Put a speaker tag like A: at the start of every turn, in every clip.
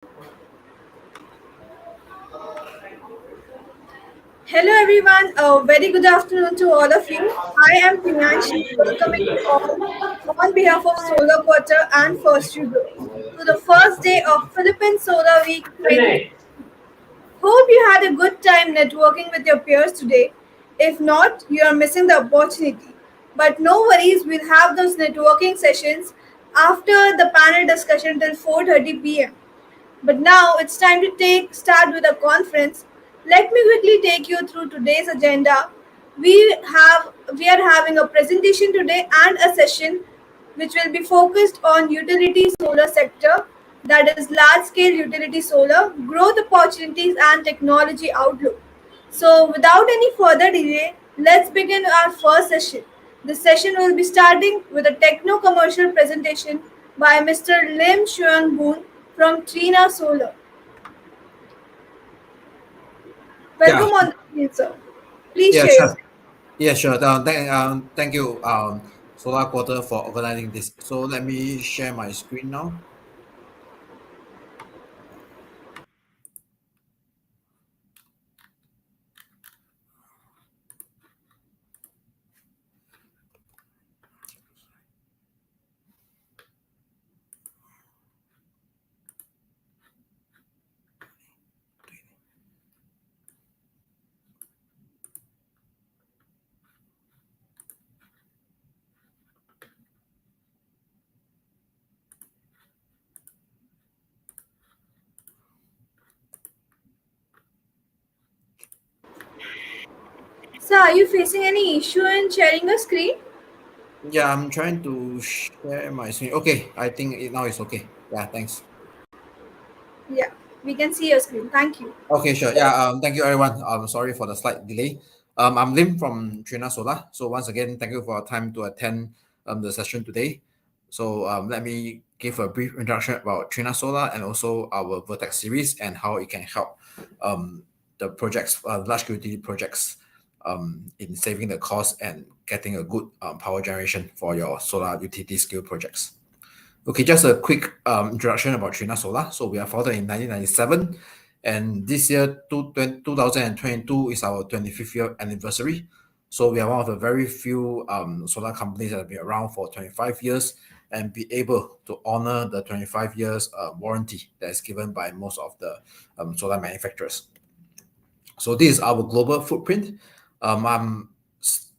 A: Hello everyone, a very good afternoon to all of you. I am Pinyanshi, welcoming you all on behalf of Solar Quarter and First You Group to the first day of Philippine Solar Week 20. Hope you had a good time networking with your peers today. If not, you are missing the opportunity. But no worries, we'll have those networking sessions after the panel discussion till 4:30 p.m. But now it's time to start with the conference. Let me quickly take you through today's agenda. We are having a presentation today and a session which will be focused on utility solar sector, that is large scale utility solar, growth opportunities and technology outlook. So without any further delay, let's begin our first session. The session will be starting with a techno commercial presentation by Mr. Lim Xuan Boon from Trina Solar.
B: Yeah,
A: Welcome on the screen, sir. Please
B: yeah,
A: share your
B: sure.
A: screen.
B: Yeah, sure. Thank you, Solar Quarter for organizing this. So let me share my screen now.
A: Sir, are you facing any issue in sharing a screen?
B: Yeah, I'm trying to share my screen. Okay, I think now it's okay. Yeah, thanks.
A: Yeah, we can see your screen. Thank you.
B: Okay, sure. Yeah, thank you everyone. I'm sorry for the slight delay. I'm Lim from Trina Solar. So once again, thank you for your time to attend the session today. So let me give a brief introduction about Trina Solar and also our Vertex series and how it can help the projects, large utility projects, in saving the cost and getting a good power generation for your solar utility scale projects. Okay, just a quick introduction about Trina Solar. So we are founded in 1997, and this year, 2022, is our 25th year anniversary. So we are one of the very few solar companies that have been around for 25 years and be able to honor the 25 years warranty that is given by most of the solar manufacturers. So this is our global footprint. I'm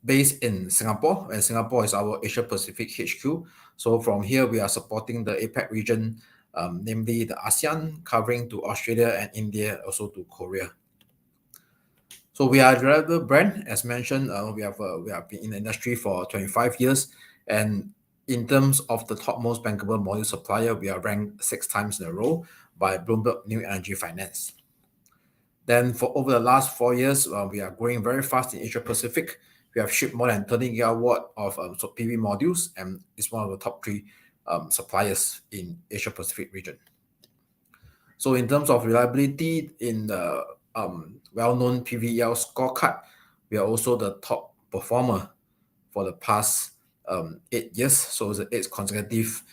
B: based in Singapore, and Singapore is our Asia Pacific HQ. So from here, we are supporting the APAC region, namely the ASEAN, covering to Australia and India, also to Korea. So we are a reliable brand, as mentioned. We have been in the industry for 25 years, and in terms of the topmost bankable module supplier, we are ranked 6 times in a row by Bloomberg New Energy Finance. Then for over the last 4 years, we are growing very fast in Asia Pacific. We have shipped more than 30 gigawatt of PV modules, and it's one of the top three suppliers in Asia Pacific region. So in terms of reliability in the well-known PVEL scorecard, we are also the top performer for the past 8 years. So it's the eighth consecutive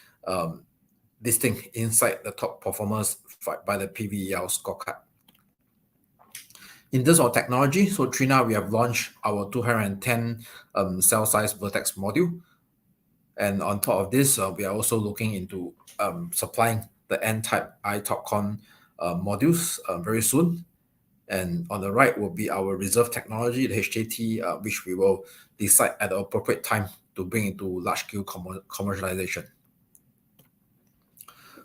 B: listing inside the top performers by the PVEL scorecard. In terms of technology, so Trina, we have launched our 210 cell size Vertex module. And on top of this, we are also looking into supplying the N-type iTopCon modules very soon. And on the right will be our reserve technology, the HJT, which we will decide at the appropriate time to bring into large-scale commercialization.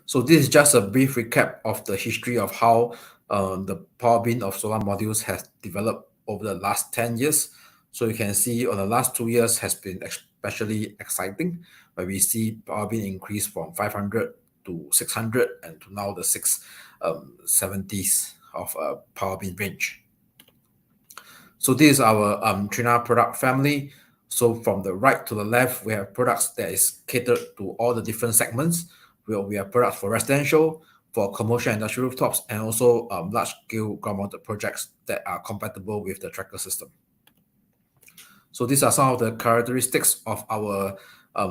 B: So this is just a brief recap of the history of how the power bin of solar modules has developed over the last 10 years. So you can see on the last 2 years has been especially exciting, where we see power bin increase from 500 to 600 and to now the 670s of power bin range. So this is our Trina product family. So from the right to the left, we have products that is catered to all the different segments. We have products for residential, for commercial and industrial rooftops, and also large-scale ground-mounted projects that are compatible with the tracker system. So these are some of the characteristics of our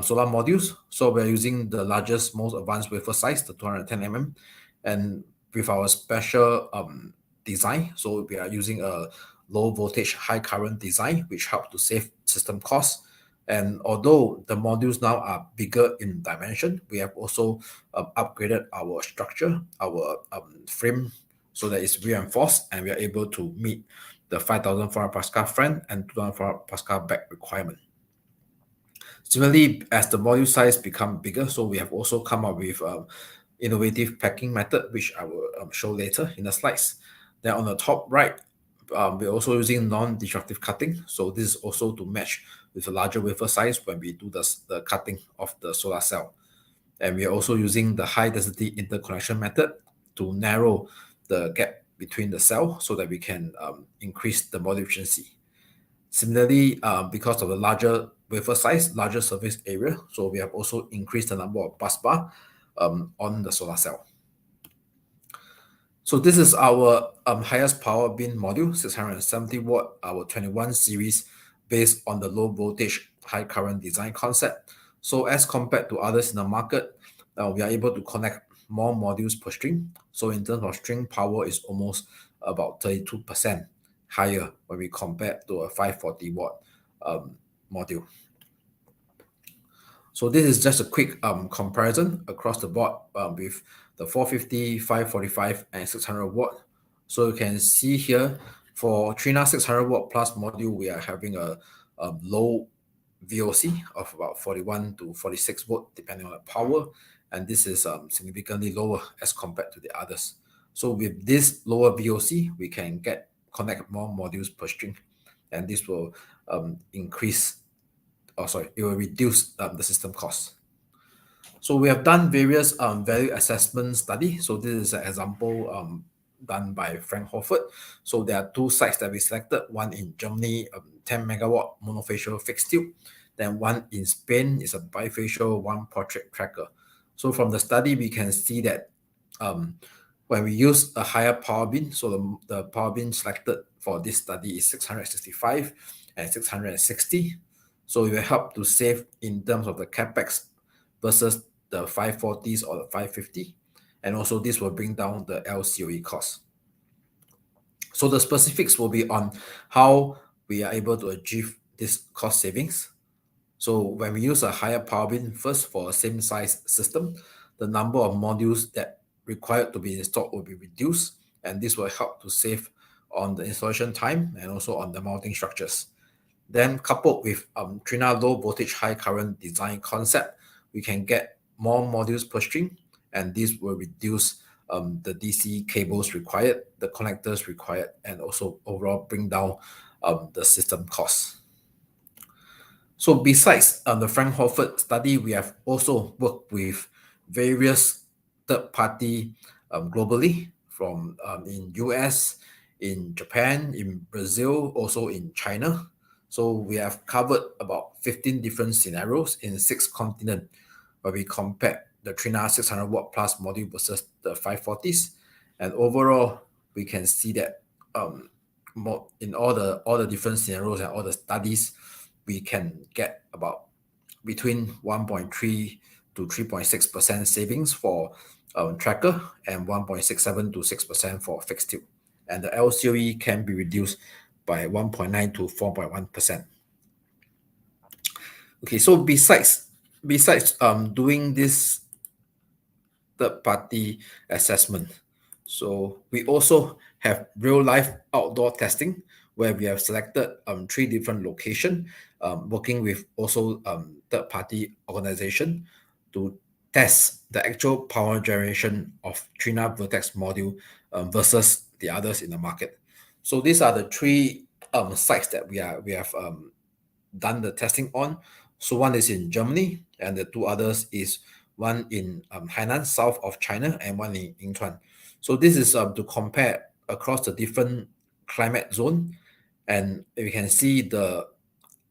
B: solar modules. So we're using the largest, most advanced wafer size, the 210 mm. And with our special design. So we are using a low voltage, high current design, which helps to save system costs. And although the modules now are bigger in dimension, we have also upgraded our structure, our frame, so that it's reinforced and we are able to meet the 5,400 Pascal front and 2,400 Pascal back requirement. Similarly, as the module size become bigger, so we have also come up with innovative packing method, which I will show later in the slides. Then on the top right, we're also using non-destructive cutting. So this is also to match with a larger wafer size when we do the cutting of the solar cell. And we are also using the high density interconnection method to narrow the gap between the cell so that we can increase the module efficiency. Similarly, because of the larger wafer size, larger surface area, so we have also increased the number of bus bar on the solar cell. So this is our highest power bin module, 670 watt, our 21 series, based on the low voltage, high current design concept. So as compared to others in the market, we are able to connect more modules per string. So in terms of string power, is almost about 32% higher when we compare to a 540 watt module. So this is just a quick comparison across the board with the 450, 545, and 600 watt. So you can see here for Trina 600 watt plus module, we are having a low VOC of about 41 to 46 volt depending on the power, and this is significantly lower as compared to the others. So with this lower VOC, we can connect more modules per string, and this will increase it will reduce the system cost. So we have done various value assessment study. So this is an example done by Frank Horford. So there are two sites that we selected, one in Germany, 10 megawatt monofacial fixed tube. Then one in Spain is a bifacial one portrait tracker. So from the study, we can see that when we use a higher power bin, so the power bin selected for this study is 665 and 660. So it will help to save in terms of the capex versus the 540s or the 550. And also this will bring down the LCOE cost. So the specifics will be on how we are able to achieve this cost savings. So when we use a higher power bin first for a same size system, the number of modules that required to be installed will be reduced, and this will help to save on the installation time and also on the mounting structures. Then coupled with Trina low voltage high current design concept, we can get more modules per string, and this will reduce the DC cables required, the connectors required, and also overall bring down the system costs. So besides the Frank Horford study, we have also worked with various third party globally from in US, in Japan, in Brazil, also in China. So we have covered about 15 different scenarios in 6 continents where we compare the Trina 600 watt plus module versus the 540s. And overall, we can see that in all the different scenarios and all the studies, we can get about between 1.3 to 3.6% savings for tracker and 1.67 to 6% for fixed tube. And the LCOE can be reduced by 1.9 to 4.1%. Okay, so besides doing this third party assessment, so we also have real life outdoor testing where we have selected 3 different locations, working with also third party organization to test the actual power generation of Trina Vertex module versus the others in the market. So these are the 3 sites that we have done the testing on. So one is in Germany, and the 2 others is one in Hainan, south of China, and one in Yingchuan. So this is to compare across the different climate zone, and we can see the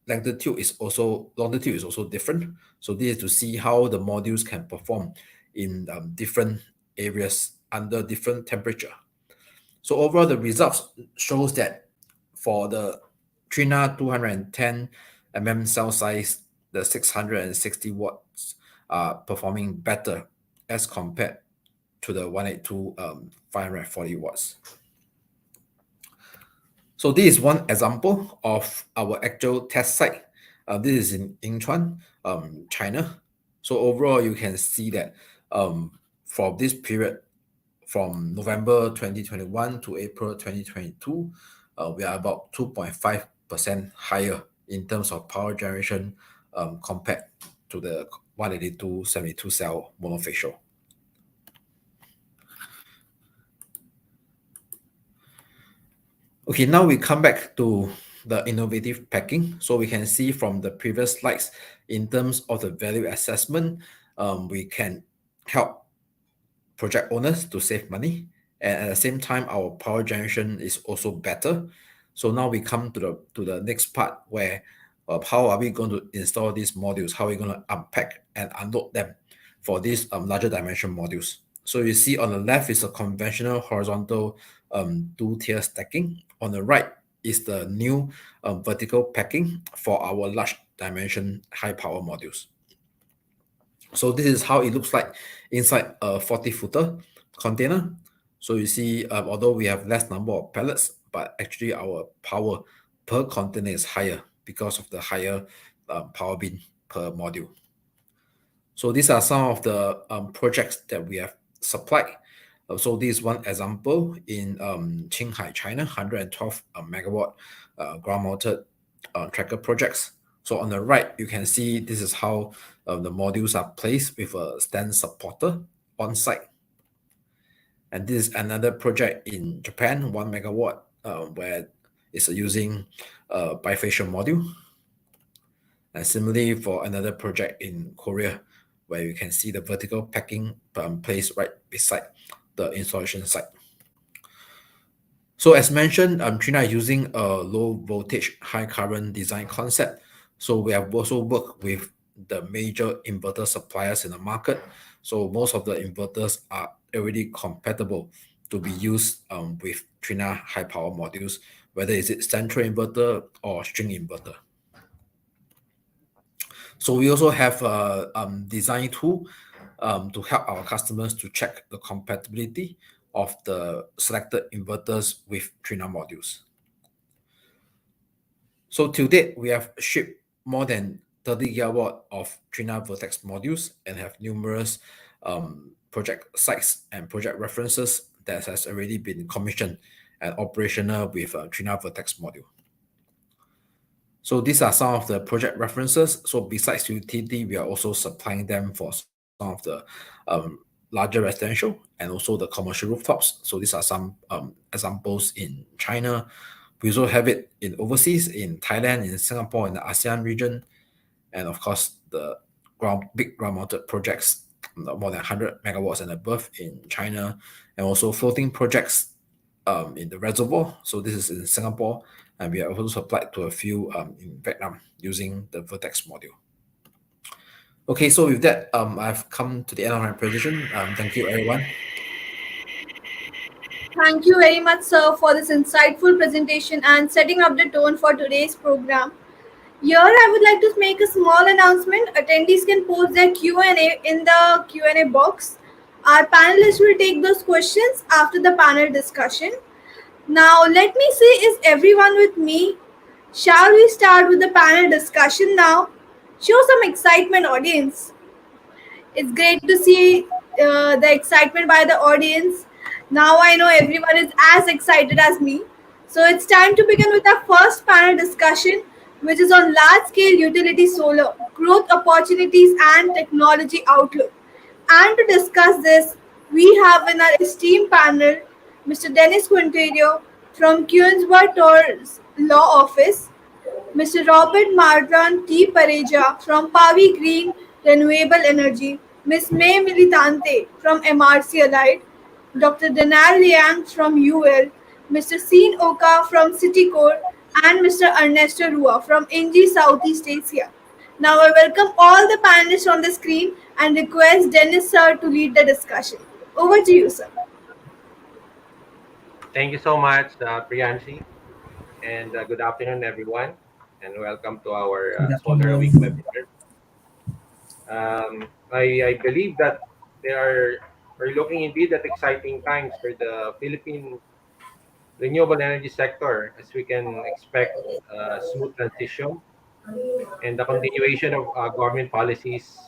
B: longitude is also different. So this is to see how the modules can perform in different areas under different temperature. So overall, the results shows that for the Trina 210 cell size, the 660 watts are performing better as compared to the 182 540 watts. So this is one example of our actual test site. This is in Yingchuan, China. So overall, you can see that for this period from November 2021 to April 2022, we are about 2.5% higher in terms of power generation compared to the 182 72 cell monofacial. Okay, now we come back to the innovative packing. So we can see from the previous slides, in terms of the value assessment, we can help project owners to save money, and at the same time our power generation is also better. So now we come to the next part where how are we going to install these modules, how are we going to unpack and unload them for these larger dimension modules. So you see on the left is a conventional horizontal two-tier stacking. On the right is the new vertical packing for our large dimension high power modules. So this is how it looks like inside a 40-footer container. So you see, although we have less number of pellets, but actually our power per container is higher because of the higher power bin per module. So these are some of the projects that we have supplied. So this is one example in Qinghai, China, 112 megawatt ground-mounted tracker projects. So on the right, you can see this is how the modules are placed with a stand supporter on site. And this is another project in Japan, 1 megawatt, where it's using a bifacial module. And similarly for another project in Korea, where you can see the vertical packing placed right beside the installation site. So as mentioned, Trina is using a low voltage, high current design concept. So we have also worked with the major inverter suppliers in the market. So most of the inverters are already compatible to be used with Trina high power modules, whether it's central inverter or string inverter. So we also have a design tool to help our customers to check the compatibility of the selected inverters with Trina modules. So to date, we have shipped more than 30 gigawatt of Trina Vertex modules and have numerous project sites and project references that has already been commissioned and operational with Trina Vertex module. So these are some of the project references. So besides utility, we are also supplying them for some of the larger residential and also the commercial rooftops. So these are some examples in China. We also have it in overseas, in Thailand, in Singapore, in the ASEAN region, and of course the big ground-mounted projects, more than 100 megawatts and above in China, and also floating projects in the reservoir. So this is in Singapore, and we are also supplied to a few in Vietnam using the Vertex module. Okay, so with that, I've come to the end of my presentation. Thank you, everyone.
A: Thank you very much, sir, for this insightful presentation and setting up the tone for today's program. Here, I would like to make a small announcement. Attendees can post their Q&A in the Q&A box. Our panelists will take those questions after the panel discussion. Now, let me see, is everyone with me? Shall we start with the panel discussion now? Show some excitement, audience. It's great to see the excitement by the audience. Now I know everyone is as excited as me. So it's time to begin with our first panel discussion, which is on large scale utility solar, growth opportunities, and technology outlook. And to discuss this, we have in our esteemed panel Mr. Dennis Quinterio from Queensworth Law Office, Mr. Robert Marjan T. Pareja from Pavi Green Renewable Energy, Ms. May Militante from MRC Allied, Dr. Denal Liang from UL, Mr. Seen Oka from Citicore, and Mr. Ernesto Rua from NG Southeast Asia. Now I welcome all the panelists on the screen and request Dennis sir to lead the discussion. Over to you, sir.
C: Thank you so much, Priyanshi, and good afternoon, everyone, and welcome to our
B: Good
C: Solar Week
B: afternoon.
C: webinar. I believe that there are We're looking indeed at exciting times for the Philippine renewable energy sector as we can expect a smooth transition and the continuation of government policies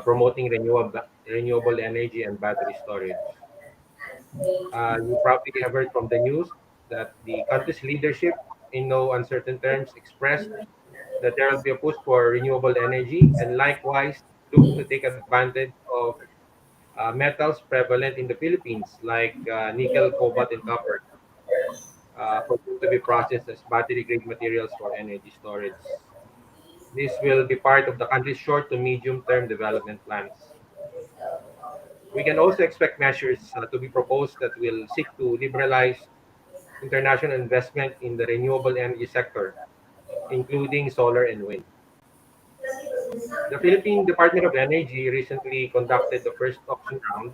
C: promoting renewable energy and battery storage. You probably have heard from the news that the country's leadership, in no uncertain terms, expressed that there will be a push for renewable energy and likewise look to take advantage of metals prevalent in the Philippines like nickel, cobalt, and copper for them to be processed as battery grade materials for energy storage. This will be part of the country's short to medium term development plans. We can also expect measures to be proposed that will seek to liberalize international investment in the renewable energy sector, including solar and wind. The Philippine Department of Energy recently conducted the first auction round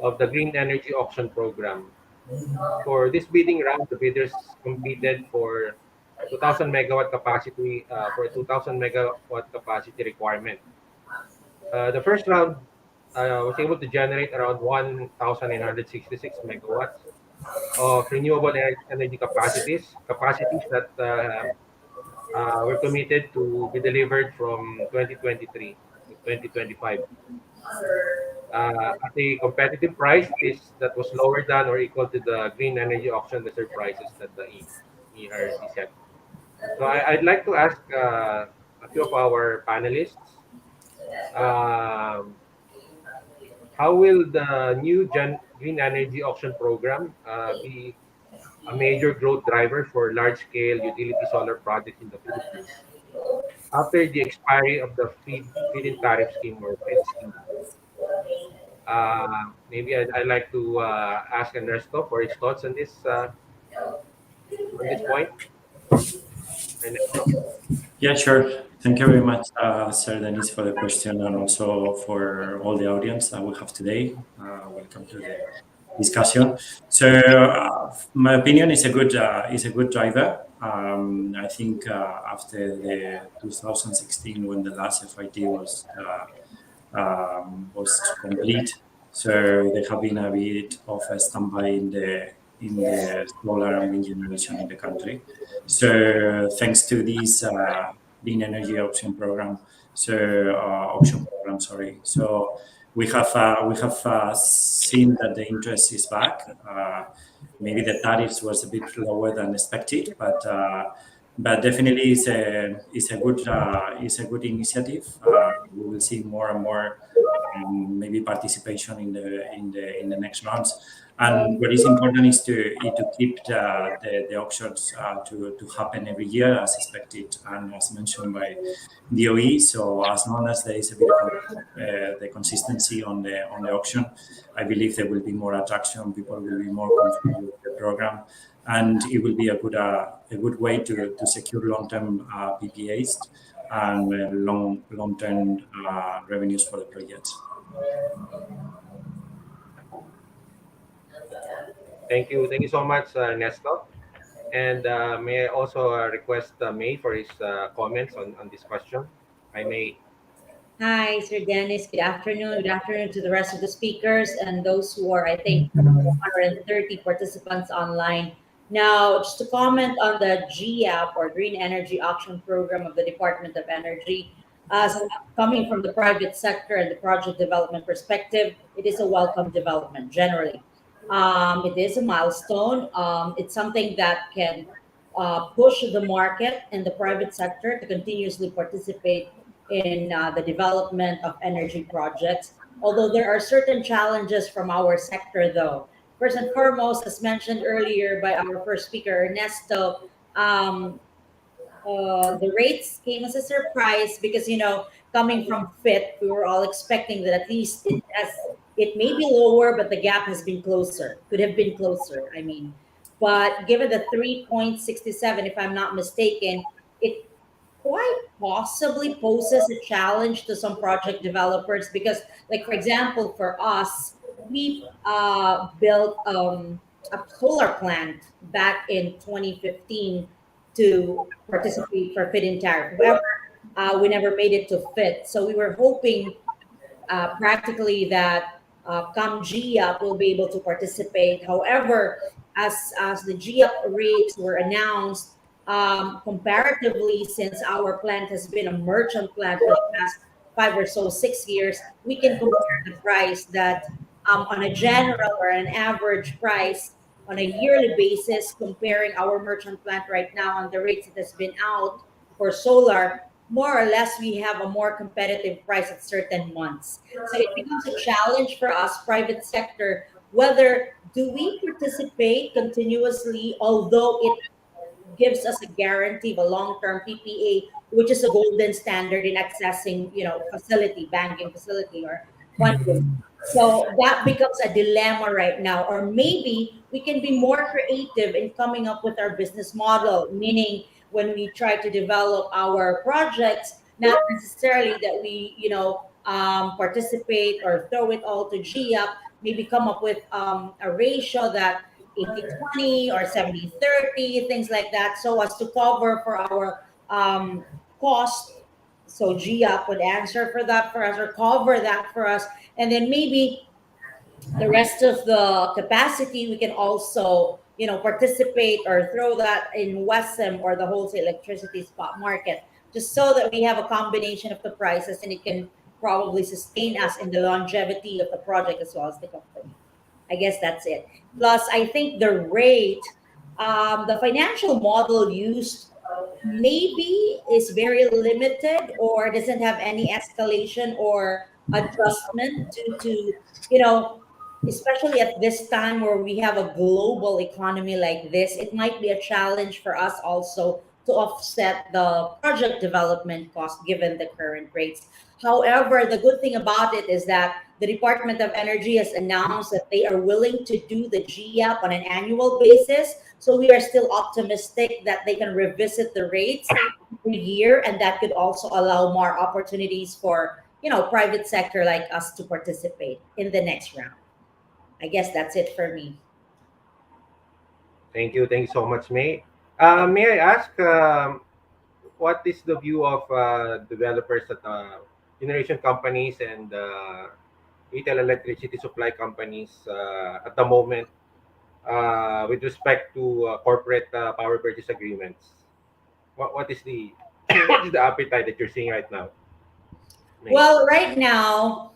C: of the Green Energy Auction Program. For this bidding round, the bidders competed for 2,000 megawatt capacity for a 2,000 megawatt capacity requirement. The first round was able to generate around 1,966 megawatts of renewable energy capacities that were committed to be delivered from 2023 to 2025 at a competitive price that was lower than or equal to the green energy auction reserve prices that the ERC set. So I'd like to ask a few of our panelists, um, how will the new green energy auction program be a major growth driver for large-scale utility solar projects in the Philippines after the expiry of the feed-in tariff scheme or FED scheme? Maybe I'd like to ask Ernesto for his thoughts on this point. Ernesto?
D: Yeah, sure. Thank you very much, Sir Denis, for the question and also for all the audience that we have today. Welcome to the discussion. So, my opinion is a good driver. I think after the 2016, when the last FIT was complete. So there have been a bit of a standby in the solar and wind generation in the country. So thanks to this clean energy option program, sorry. So we have seen that the interest is back. Maybe the tariffs was a bit lower than expected, but definitely is a good initiative. We will see more and more maybe participation in the next rounds. And what is important is to keep the auctions to happen every year as expected and as mentioned by DOE. So as long as there is a bit of the consistency on the auction, I believe there will be more attraction. People will be more comfortable with the program, and it will be a good way to secure long-term PPAs and long-term revenues for the projects.
C: Thank you so much, Ernesto. And may I also request May for his comments on this question? I may.
E: Hi, Sir Dennis. Good afternoon. Good afternoon to the rest of the speakers and those who are, I think, 130 participants online. Now, just to comment on the GAP or Green Energy Auction Program of the Department of Energy, as coming from the private sector and the project development perspective, it is a welcome development generally. It is a milestone. It's something that can push the market and the private sector to continuously participate in the development of energy projects. Although there are certain challenges from our sector, though. First and foremost, as mentioned earlier by our first speaker, Ernesto, um, the rates came as a surprise because coming from fit, we were all expecting that at least it may be lower, but the gap has been closer. Could have been closer. I mean, but given the 3.67, if I'm not mistaken, it quite possibly poses a challenge to some project developers because, like for example, for us, we built a solar plant back in 2015 to participate for fit-in tariff. However, we never made it to fit, so we were hoping practically that come GIAP, will be able to participate. However, as the GIAP rates were announced, comparatively, since our plant has been a merchant plant for the past 5 or so 6 years, we can compare the price that on a general or an average price on a yearly basis, comparing our merchant plant right now on the rates that has been out for solar, more or less we have a more competitive price at certain months. So it becomes a challenge for us, private sector, whether do we participate continuously, although it gives us a guarantee of a long-term PPA, which is a golden standard in accessing, facility, banking facility or funding. So that becomes a dilemma right now. Or maybe we can be more creative in coming up with our business model, meaning when we try to develop our projects, not necessarily that we, participate or throw it all to GIAP, maybe come up with a ratio that 80/20 or 70/30, things like that, so as to cover for our cost. So GIAP would answer for that for us or cover that for us. And then maybe the rest of the capacity, we can also, participate or throw that in WESM or the wholesale electricity spot market, just so that we have a combination of the prices and it can probably sustain us in the longevity of the project as well as the company. I guess that's it. Plus, I think the rate, the financial model used maybe is very limited or doesn't have any escalation or adjustment due to, you know, especially at this time where we have a global economy like this, it might be a challenge for us also to offset the project development cost given the current rates. However, the good thing about it is that the Department of Energy has announced that they are willing to do the GAP on an annual basis. So we are still optimistic that they can revisit the rates every year, and that could also allow more opportunities for, private sector like us to participate in the next round. I guess that's it for me.
C: Thank you so much, May. May I ask, what is the view of developers at generation companies and retail electricity supply companies at the moment with respect to corporate power purchase agreements? What is the what is the appetite that you're seeing right now, May?
E: Well, right now,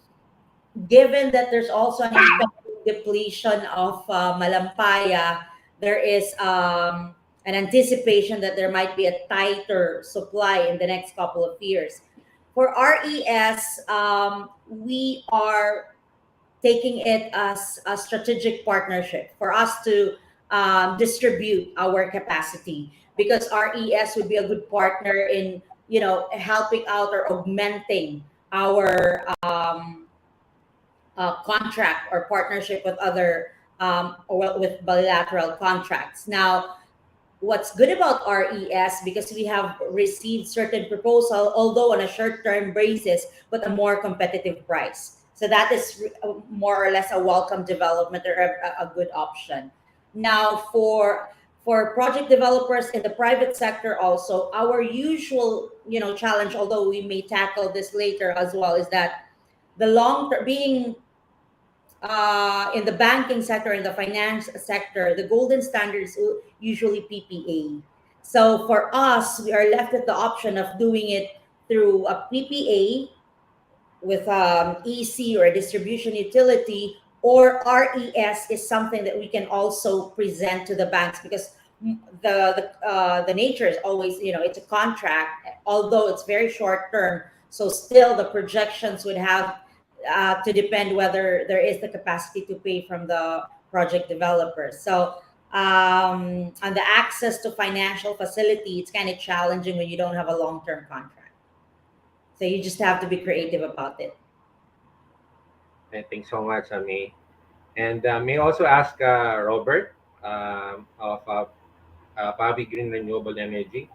E: given that there's also an impending depletion of Malampaya, there is an anticipation that there might be a tighter supply in the next couple of years. For RES, we are taking it as a strategic partnership for us to distribute our capacity, because RES would be a good partner in, helping out or augmenting our contract or partnership with other or with bilateral contracts. Now, what's good about RES, because we have received certain proposal, although on a short-term basis, but a more competitive price. So that is more or less a welcome development or a good option. Now, for project developers in the private sector, also our usual, challenge, although we may tackle this later as well, is that the long term being in the banking sector, in the finance sector, the golden standard is usually PPA. So for us, we are left with the option of doing it through a PPA with EC or a distribution utility, or RES is something that we can also present to the banks, because the nature is always, it's a contract, although it's very short term. So still the projections would have to depend whether there is the capacity to pay from the project developers. So on the access to financial facility, it's kind of challenging when you don't have a long-term contract. So you just have to be creative about it.
C: Thanks so much, May. And may I also ask Robert of Pavi Green Renewable Energy.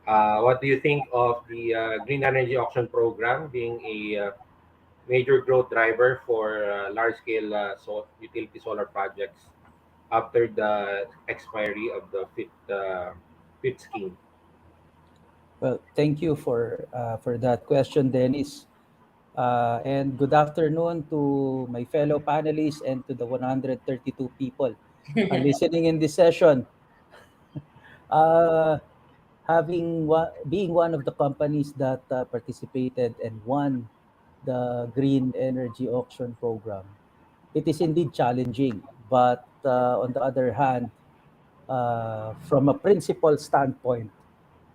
C: What do you think of the Green Energy Auction Program being a major growth driver for large-scale utility solar projects after the expiry of the fifth scheme?
F: Well, thank you for that question, Dennis. And good afternoon to my fellow panelists and to the 132 people listening in this session. Uh, being one of the companies that participated and won the green energy auction program, it is indeed challenging. But on the other hand, from a principal standpoint,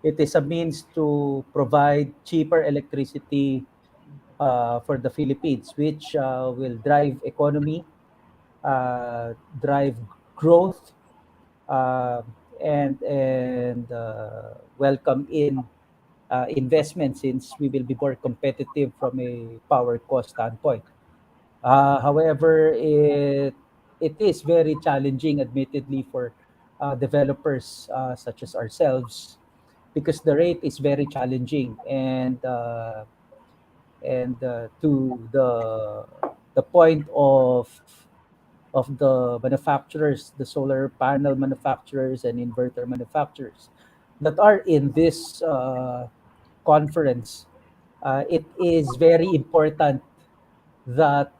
F: it is a means to provide cheaper electricity for the Philippines, which will drive economy, drive growth, uh, and welcome in investment, since we will be more competitive from a power cost standpoint. However, it is very challenging, admittedly, for developers such as ourselves, because the rate is very challenging, and to the point of the manufacturers, the solar panel manufacturers and inverter manufacturers that are in this conference. It is very important that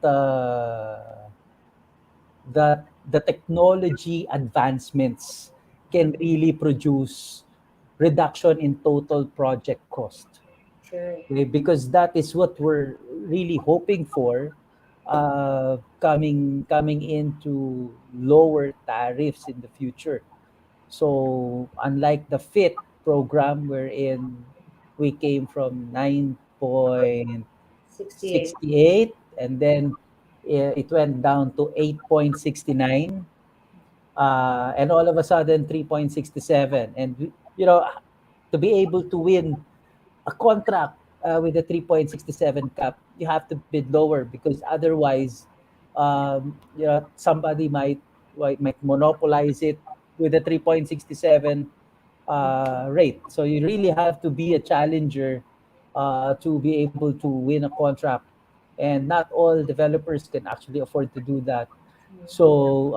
F: that the technology advancements can really produce reduction in total project cost.
E: Sure.
F: Okay, because that is what we're really hoping for, coming into lower tariffs in the future. So unlike the FIT program, wherein we came from
E: 68.
F: 9.68, and then it went down to 8.69, and all of a sudden 3.67. And to be able to win a contract with a 3.67 cap, you have to bid lower, because otherwise, somebody might monopolize it with a 3.67 rate. So you really have to be a challenger to be able to win a contract, and not all developers can actually afford to do that. So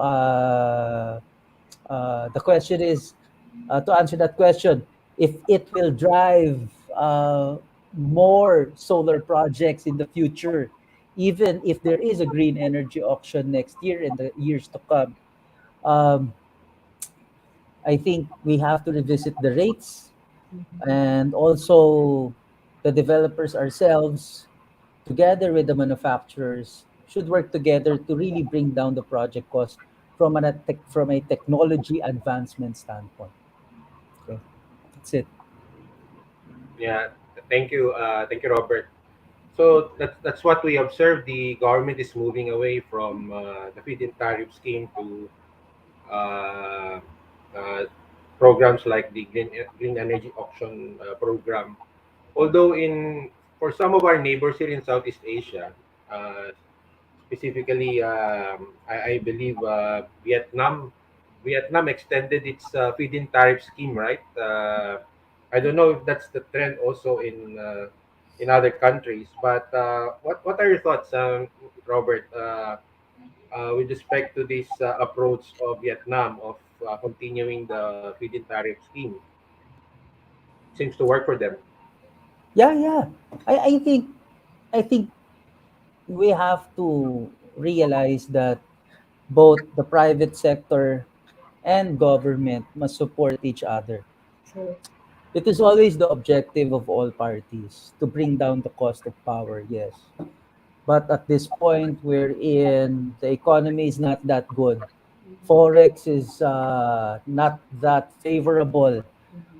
F: the question is, to answer that question, if it will drive more solar projects in the future, even if there is a green energy auction next year and the years to come. um, I think we have to revisit the rates, and also the developers ourselves, together with the manufacturers, should work together to really bring down the project cost from a technology advancement standpoint. Okay, that's it.
C: Yeah, thank you, Robert. So that's what we observed. The government is moving away from the feed-in tariff scheme to uh, uh, programs like the green energy auction program. Although for some of our neighbors here in Southeast Asia, uh, specifically, I believe Vietnam extended its feed-in tariff scheme, right? I don't know if that's the trend also in other countries. But what are your thoughts, Robert, with respect to this approach of Vietnam of continuing the feed-in tariff scheme? Seems to work for them.
F: Yeah, yeah. I think we have to realize that both the private sector and government must support each other.
E: True.
F: It is always the objective of all parties to bring down the cost of power, yes. But at this point, wherein the economy is not that good, forex is not that favorable,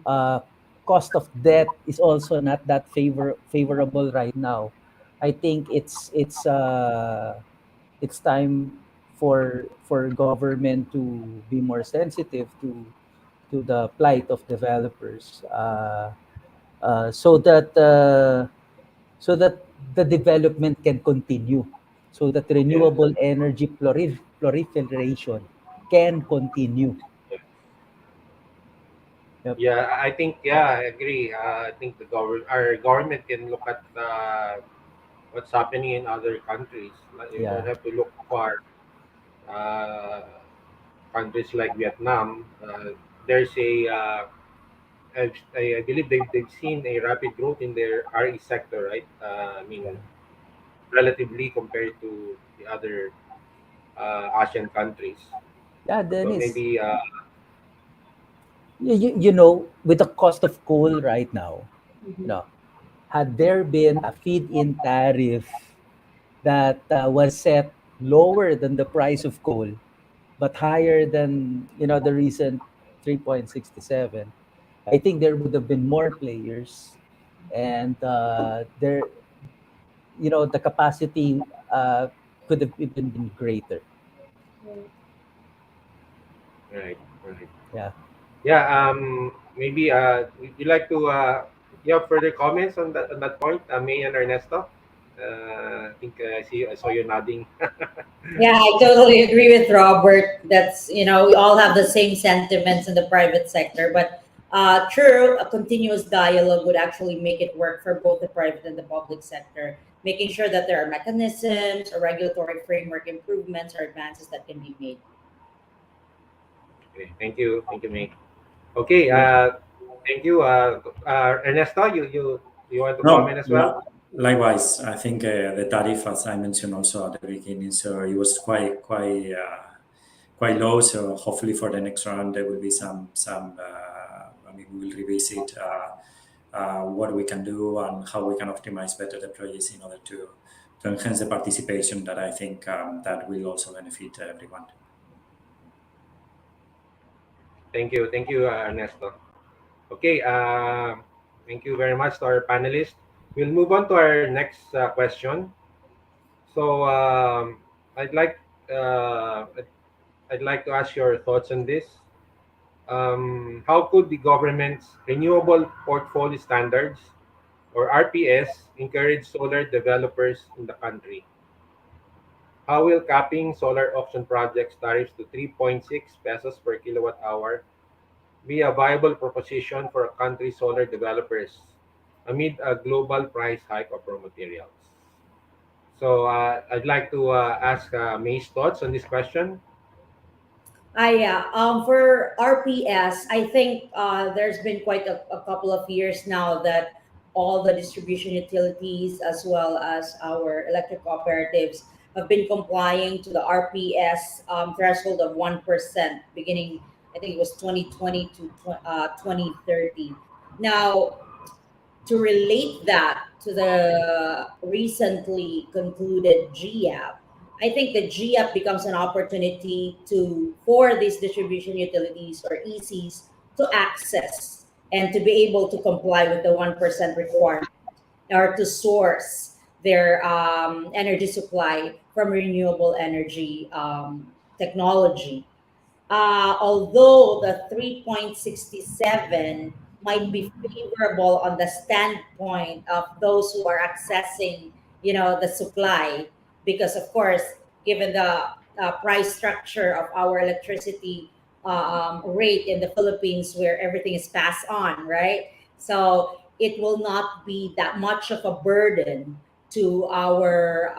F: uh, cost of debt is also not that favorable right now. I think it's time for government to be more sensitive to the plight of developers, so that the development can continue, so that
C: Yeah.
F: renewable energy proliferation can continue. Yep.
C: Yeah, I think, yeah, I agree. I think our government can look at what's happening in other countries. Like, you don't
F: Yeah.
C: have to look far. Uh, Countries like Vietnam, there's I believe they've seen a rapid growth in their RE sector, right? I
F: Yeah.
C: mean, relatively compared to the other Asian countries.
F: Yeah,
C: So
F: Dennis.
C: maybe
F: You know, with the cost of coal right now, you
E: Mhm.
F: know, had there been a feed-in tariff that was set lower than the price of coal, but higher than the recent 3.67, I think there would have been more players, and the capacity could have even been greater.
C: right, right.
F: Yeah.
C: Yeah. Maybe would you like to you have further comments on that point, May and Ernesto? I think I saw you nodding.
E: Yeah, I totally agree with Robert. That's, we all have the same sentiments in the private sector, but true, a continuous dialogue would actually make it work for both the private and the public sector, making sure that there are mechanisms or regulatory framework improvements or advances that can be made.
C: Okay, thank you, May. Okay,
F: Thank you.
C: thank you, Ernesto. You want to comment
D: No,
C: as well?
D: likewise. I think the tariff, as I mentioned also at the beginning, so it was quite low. So hopefully for the next round there will be some. I mean, we will revisit what we can do and how we can optimize better the projects in order to enhance the participation. That I think that will also benefit everyone.
C: Thank you, Ernesto. Okay, thank you very much to our panelists. We'll move on to our next question. So I'd like uh, I'd like to ask your thoughts on this. How could the government's renewable portfolio standards, or RPS, encourage solar developers in the country? How will capping solar auction projects tariffs to 3.6 pesos per kilowatt hour be a viable proposition for a country's solar developers amid a global price hike of raw materials? So I'd like to ask May's thoughts on this question.
E: Yeah. For RPS, I think there's been quite a couple of years now that all the distribution utilities as well as our electric cooperatives have been complying to the RPS threshold of 1% beginning, I think it was 2020 to 2030. Now, to relate that to the recently concluded GAP, I think the GAP becomes an opportunity to for these distribution utilities or ECs to access and to be able to comply with the 1% requirement or to source their energy supply from renewable energy technology. Although the 3.67 might be favorable on the standpoint of those who are accessing, the supply, because of course, given the price structure of our electricity rate in the Philippines, where everything is passed on, right? So it will not be that much of a burden to our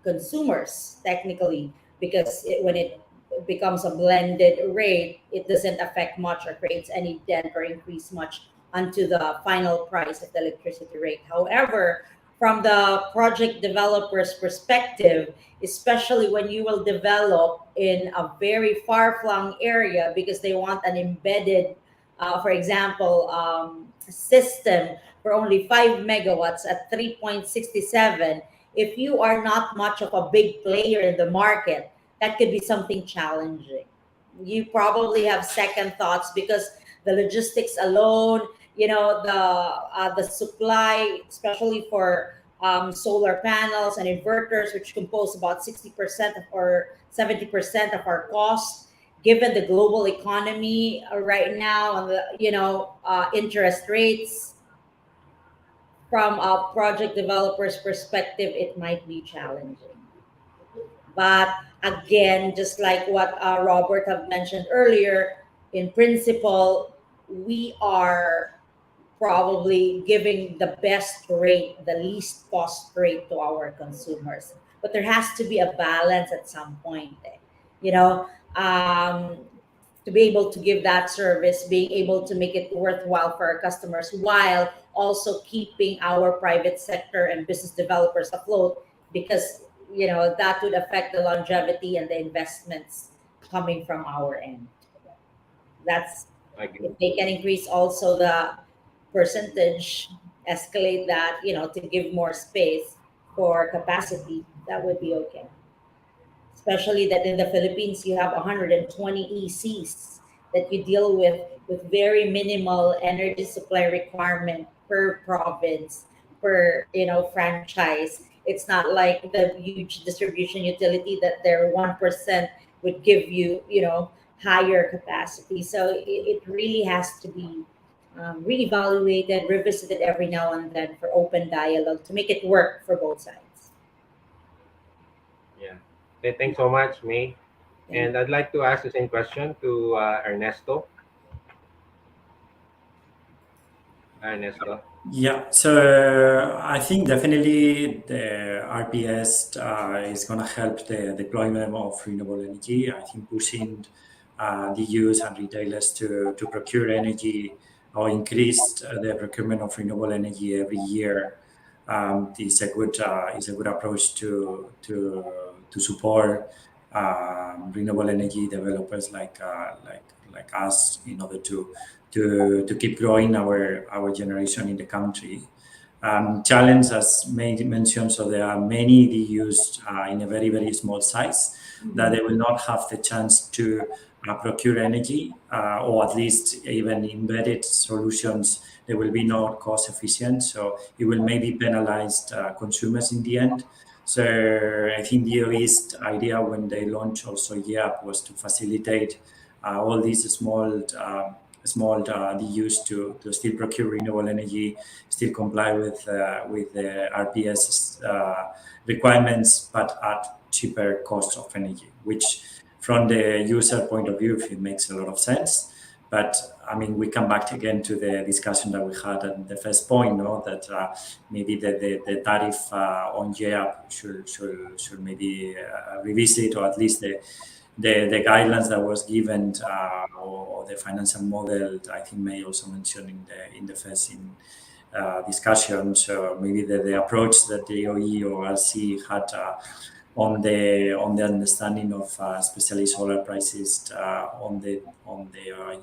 E: consumers, technically, because when it becomes a blended rate, it doesn't affect much or creates any dent or increase much onto the final price of the electricity rate. However, from the project developer's perspective, especially when you will develop in a very far-flung area because they want an embedded, for example, system for only 5 megawatts at 3.67, if you are not much of a big player in the market, that could be something challenging. You probably have second thoughts because the logistics alone, the supply, especially for solar panels and inverters, which compose about 60% of or 70% of our cost, given the global economy right now and the interest rates, from a project developer's perspective, it might be challenging. But again, just like what Robert have mentioned earlier, in principle, we are probably giving the best rate, the least cost rate to our consumers. But there has to be a balance at some point. You know, um, to be able to give that service, being able to make it worthwhile for our customers while also keeping our private sector and business developers afloat, because that would affect the longevity and the investments coming from our end. That's
C: I agree.
E: if they can increase also the percentage, escalate that, to give more space for capacity, that would be okay. Especially that in the Philippines you have 120 ECs that you deal with very minimal energy supply requirement per province, per franchise. It's not like the huge distribution utility that their 1% would give you higher capacity. So it really has to be reevaluated, revisited every now and then for open dialogue to make it work for both sides.
C: Yeah. Okay, thanks so much, May.
E: Thank
C: And I'd like to ask the same question to Ernesto. Ernesto.
D: Yeah, so I think definitely the RPS is going to help the deployment of renewable energy. I think pushing the use and retailers to procure energy or increase the procurement of renewable energy every year is a good approach to support renewable energy developers like us in order to keep growing our generation in the country. Challenge, as May mentioned, so there are many DUs in a very, very small size that they will not have the chance to procure energy, or at least even embedded solutions, they will be not cost efficient. So it will maybe penalize consumers in the end. So I think the OE's idea when they launched also YAP was to facilitate all these small DUs to still procure renewable energy, still comply with the RPS requirements, but at cheaper cost of energy, which from the user point of view, it makes a lot of sense. But I mean, we come back again to the discussion that we had at the first point, no? That maybe the tariff on JAP should maybe revisit, or at least the guidelines that was given, or the financial model. I think May also mentioned in the first discussion. So maybe the approach that the OE or RC had on the understanding of especially solar prices on the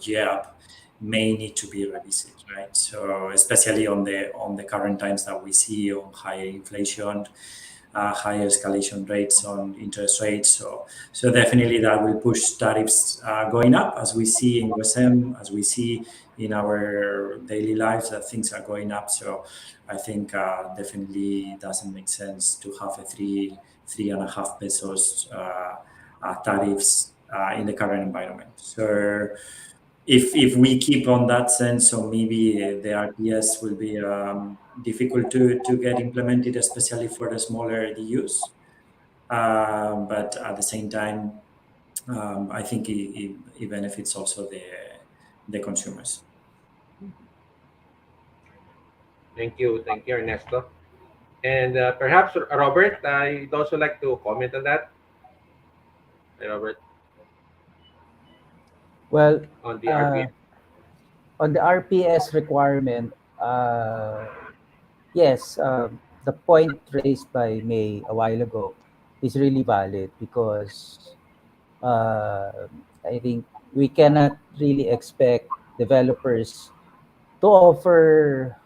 D: GAP may need to be revisited, right? So especially on the current times that we see on higher inflation, higher escalation rates on interest rates. So definitely that will push tariffs going up, as we see in WSM, as we see in our daily lives, that things are going up. So I think definitely doesn't make sense to have a 3.5 pesos tariffs in the current environment. So if we keep on that sense, so maybe the RPS will be difficult to get implemented, especially for the smaller DUs. But at the same time, I think it benefits also the consumers.
C: Thank you, Ernesto. And perhaps Robert, I'd also like to comment on that. Hi, Robert,
F: Well,
C: on the
F: uh,
C: RPA.
F: on the RPS requirement, yes, the point raised by May a while ago is really valid because uh, I think we cannot really expect developers to offer,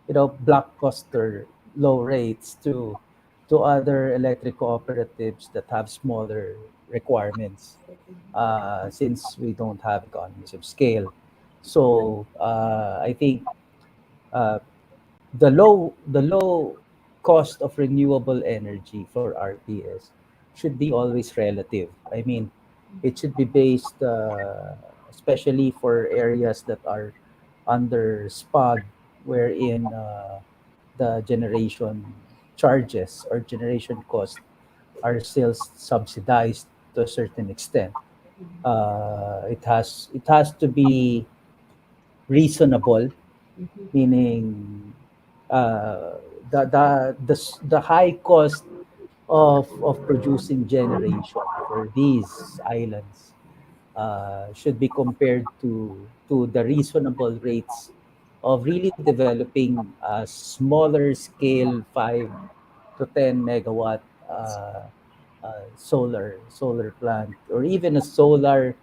F: blockbuster low rates to other electric cooperatives that have smaller requirements, since we don't have economies of scale. So I think uh, the low cost of renewable energy for RPS should be always relative. I mean, it should be based, especially for areas that are under SPOD, wherein the generation charges or generation costs are still subsidized to a certain extent. It has to be reasonable, meaning the high cost of producing generation for these islands should be compared to the reasonable rates of really developing a smaller scale 5 to 10 megawatt solar plant, or even a solar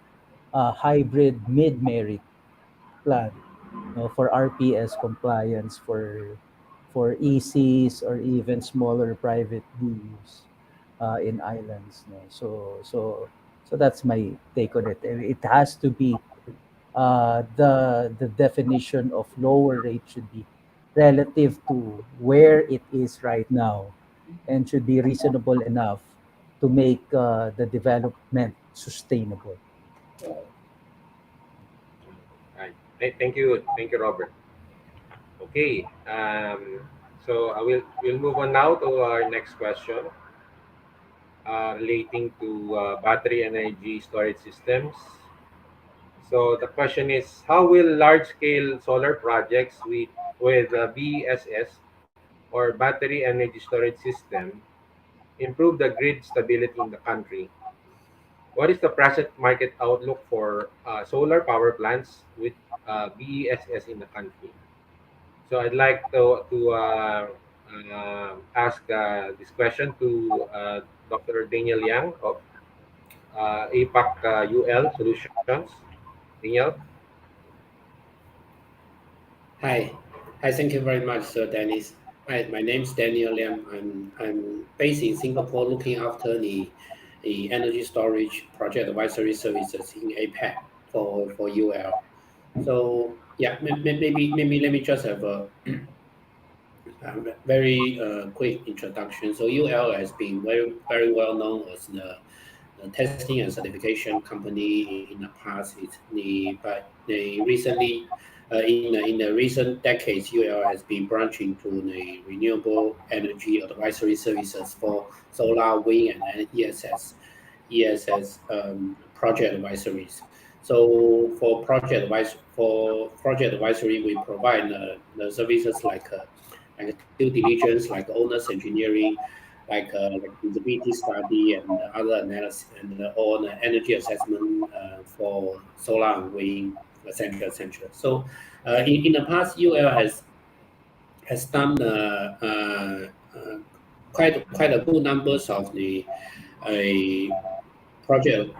F: hybrid mid merit plant, for RPS compliance, for ECs, or even smaller private DUs in islands. No? So that's my take on it. It has to be, the definition of lower rate should be relative to where it is right now, and should be reasonable enough to make the development sustainable.
C: Right. Thank you, Robert. Okay. So we'll move on now to our next question, relating to battery energy storage systems. So the question is, how will large-scale solar projects with BESS or battery energy storage system improve the grid stability in the country? What is the present market outlook for solar power plants with BESS in the country? So I'd like to ask this question to Dr. Daniel Yang of APAC UL Solutions. Daniel?
G: Hi. Hi, thank you very much, Sir Dennis. Hi, my name is Daniel Liam. I'm based in Singapore looking after the energy storage project advisory services in APAC for UL. So yeah, maybe let me just have a very quick introduction. So UL has been very well known as the testing and certification company in the past. But they recently, in the recent decades, UL has been branching to the renewable energy advisory services for solar, wind, and ESS project advisories. So for project advisory, we provide the services like due diligence, like owners engineering, like feasibility study and other analysis, and all the energy assessment for solar and wind, etc., etc. So in the past, UL has done quite a good numbers of the uh, project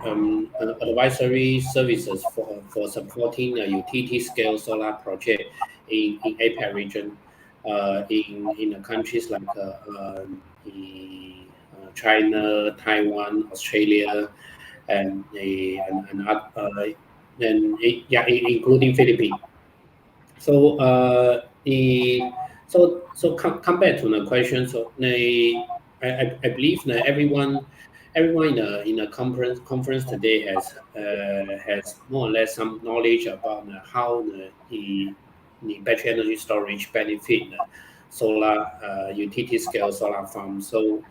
G: advisory services for supporting a utility scale solar project in APAC region, in the countries like China, Taiwan, Australia, and including Philippines. So come back to the question. So I believe that everyone in a conference today has more or less some knowledge about how the battery energy storage benefit solar utility scale solar farm. So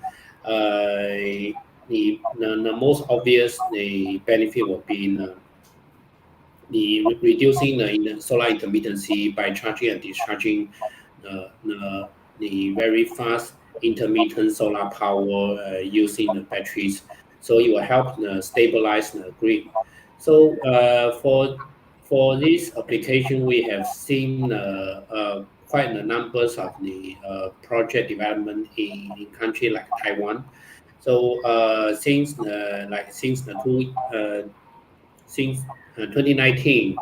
G: the most obvious the benefit would be the reducing the solar intermittency by charging and discharging the very fast intermittent solar power using the batteries. So it will help stabilize the grid. So for this application, we have seen quite a numbers of the project development in country like Taiwan. So since 2019,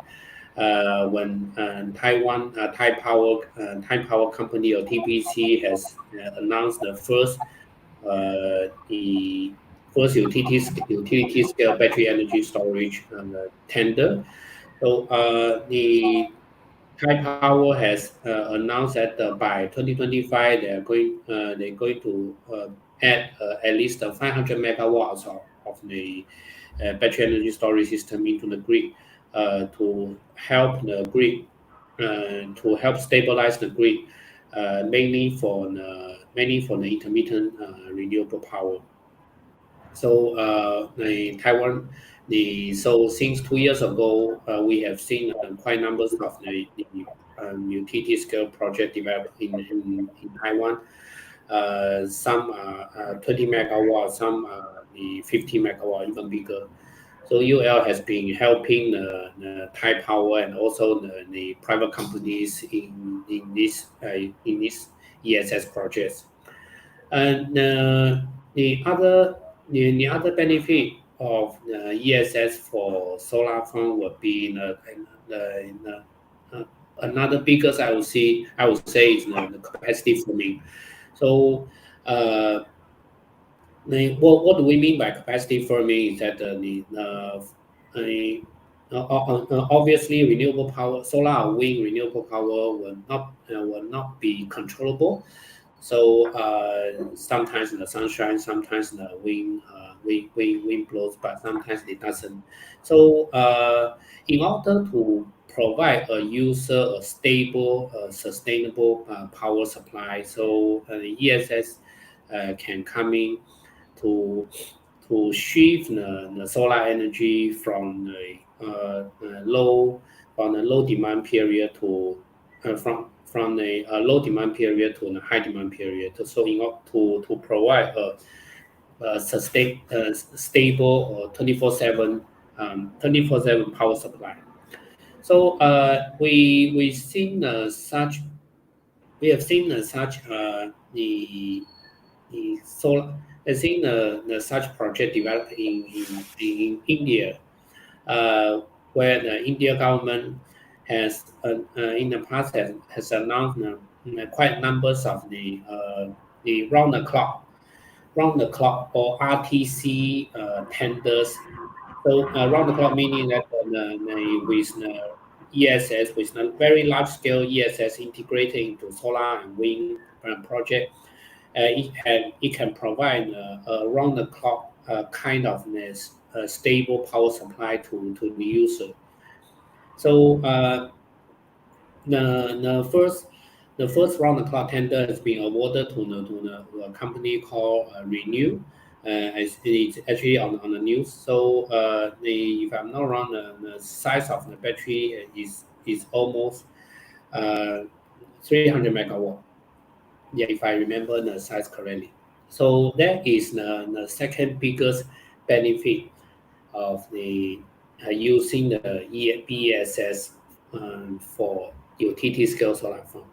G: when Thai Power Company or TPC has announced the first utility scale battery energy storage tender. So the Thai Power has announced that by 2025 they're going to add at least 500 megawatts of the battery energy storage system into the grid to help the grid to help stabilize the grid, mainly for the intermittent renewable power. So the Taiwan, so since 2 years ago, we have seen quite numbers of the utility scale project developed in Taiwan. Some are 20 megawatt, some are the 50 megawatt, even bigger. So UL has been helping the Thai Power and also the private companies in this ESS projects. And the other benefit of the ESS for solar farm would be another biggest I would say is the capacity farming. So what do we mean by capacity farming is that obviously renewable power, solar or wind renewable power will not be controllable. So sometimes the sunshine, sometimes the wind blows, but sometimes it doesn't. So in order to provide a user a stable, sustainable power supply, so ESS can come in to shift the solar energy from the low demand period to from the low demand period to the high demand period. So in order to provide a stable or 24/7 power supply. So we have seen such the solar. I've seen such project developed in India, where the India government has in the past has announced quite numbers of the round the clock or RTC tenders. So round the clock meaning that with the ESS, with a very large scale ESS integrated into solar and wind project, it can provide a round the clock kind of stable power supply to the user. So the first round the clock tender has been awarded to a company called Renew. It's actually on the news. So if I'm not wrong, the size of the battery is almost 300 megawatt. Yeah, if I remember the size correctly. So that is the second biggest benefit of the using the BESS for utility scale solar farm.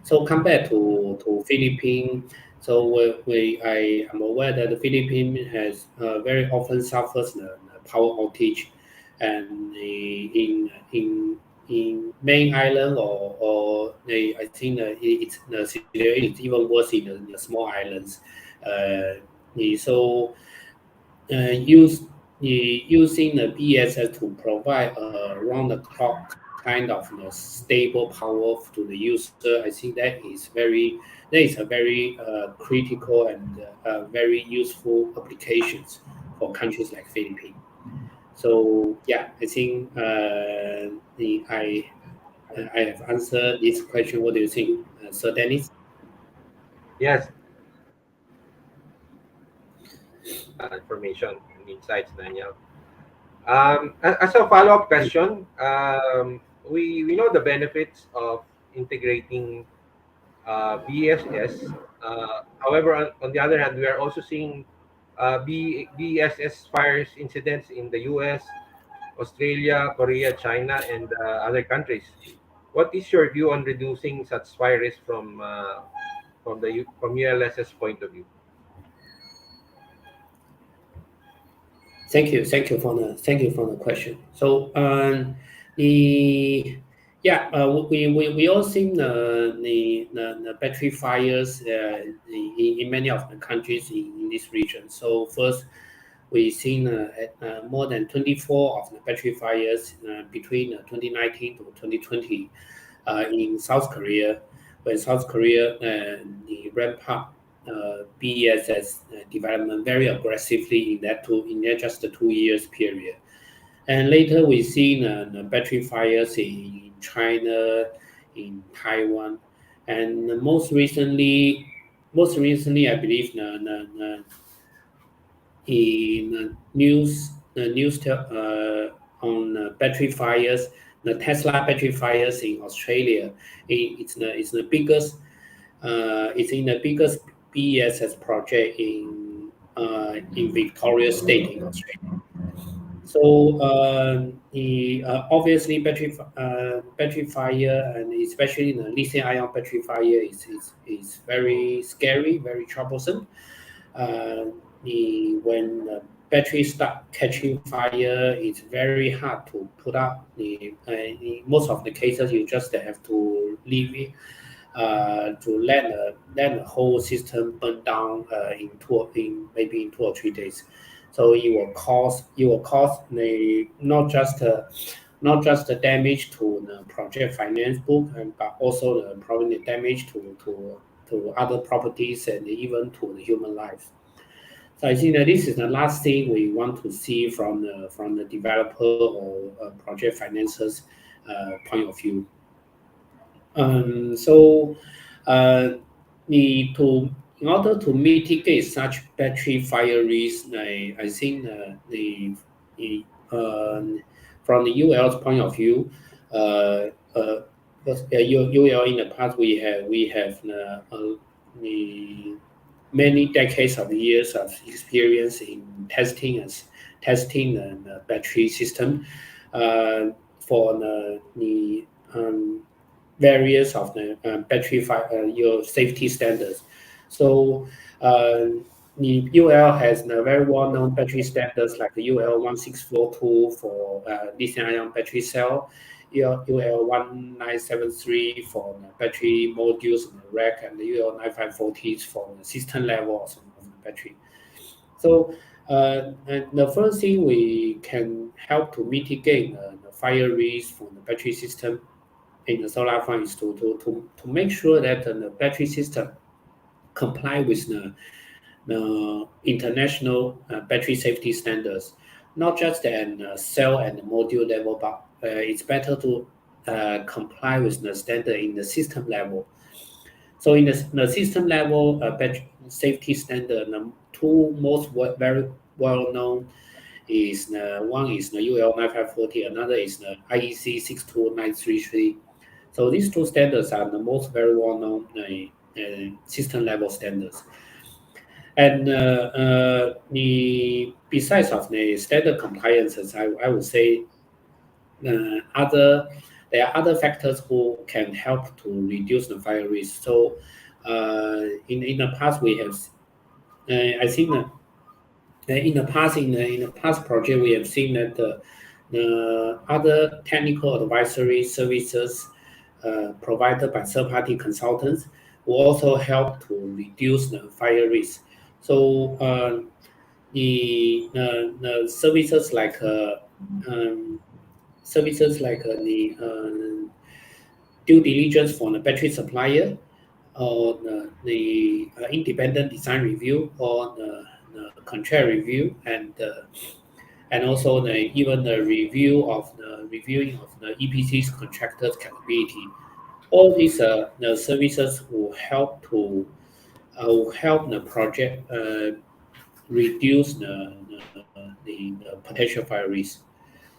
G: So compared to Philippines, so I am aware that the Philippines has very often suffers the power outage, and in main island I think the situation is even worse in the small islands. So use using the BSS to provide around the clock kind of stable power to the user. I think that is a very critical and very useful applications for countries like Philippines. So yeah, I think I have answered this question. What do you think, Sir Dennis?
C: Yes, information and insights, Daniel. As a follow-up question, we know the benefits of integrating BSS. However, on the other hand, we are also seeing BSS fires incidents in the US, Australia, Korea, China, and other countries. What is your view on reducing such fire risk from ULS's point of view?
G: Thank you for the question. So the yeah, we all seen the battery fires in many of the countries in this region. So first, we seen more than 24 of the battery fires between 2019 to 2020 in South Korea, when South Korea the ramp up BESS development very aggressively in that just the 2 years period. And later we see the battery fires in China, in Taiwan, and most recently I believe in on battery fires, the Tesla battery fires in Australia. It's the biggest. It's in the biggest BESS project in Victoria State in Australia. So obviously battery fire, and especially the lithium-ion battery fire is very scary, very troublesome. When the battery start catching fire, it's very hard to put up. In most of the cases, you just have to leave it to let the whole system burn down in maybe in 2 or 3 days. So it will cause the not just the damage to the project finance book, but also probably the damage to other properties and even to the human life. So I think that this is the last thing we want to see from the developer or project financiers point of view. So, uh, need to in order to mitigate such battery fire risk, I think the from the UL's point of view, uh, uh, because UL in the past we have the many decades of years of experience in testing the battery system for the various of the your safety standards. So the UL has the very well-known battery standards like the UL 1642 for lithium-ion battery cell, UL 1973 for the battery modules in the rack, and the UL 9540 for the system level of the battery. So and the first thing we can help to mitigate the fire risk from the battery system in the solar farm is to make sure that the battery system comply with the international battery safety standards, not just at cell and module level, but it's better to comply with the standard in the system level. So in the system level battery safety standard, the two most very well known is one is the UL 9540, another is the IEC 62933. So these two standards are the most very well known system level standards. And besides of the standard compliances, I would say other there are other factors who can help to reduce the fire risk. So in the past we have I think in the past project we have seen that the other technical advisory services provided by third-party consultants will also help to reduce the fire risk. So the services like the due diligence for the battery supplier, or the independent design review, or the contract review, and also even the reviewing of the EPC's contractors' capability. All these the services will help the project reduce the potential fire risk.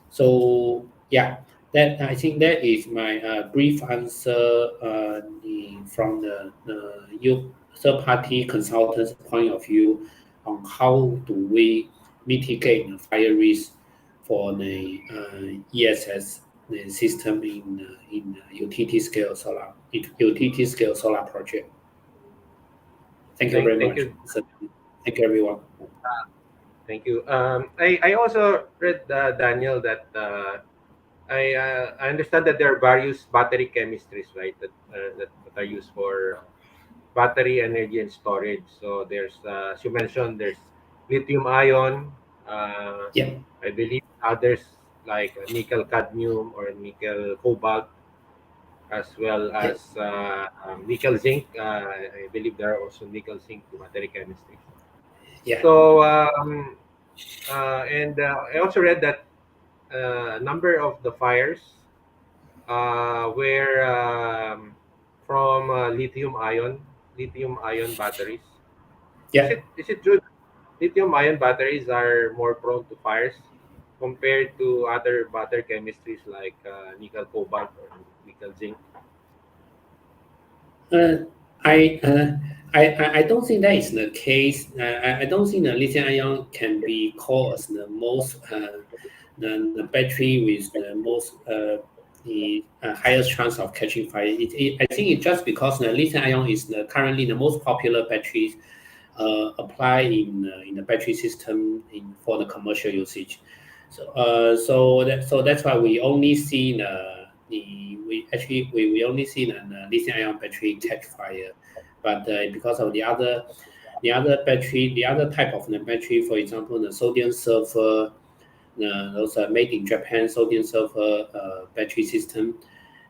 G: So yeah, that I think that is my brief answer from the third party consultants' point of view on how do we mitigate the fire risk for the ESS the system in utility scale solar project. Thank you very
C: Thank
G: much.
C: you.
G: So, thank you everyone.
C: Thank you. I also read, Daniel, that I understand that there are various battery chemistries, right, that are used for battery energy and storage. So there's, as you mentioned, there's lithium ion. Uh,
G: Yeah,
C: I believe others like nickel cadmium or nickel cobalt, as well
G: yeah,
C: as nickel zinc. I believe there are also nickel zinc battery chemistries.
G: yeah.
C: So and I also read that a number of the fires were from lithium ion batteries.
G: Yeah.
C: Is it true that lithium ion batteries are more prone to fires compared to other battery chemistries like nickel cobalt or nickel zinc?
G: Uh, I, uh, I don't think that is the case. I don't think the lithium ion can be called as the most the battery with the most the highest chance of catching fire. I think it's just because the lithium ion is currently the most popular batteries apply in the battery system for the commercial usage. So that's why we only see we only see the lithium ion battery catch fire, but because of the other type of the battery, for example, the sodium sulfur, those are made in Japan sodium sulfur battery system.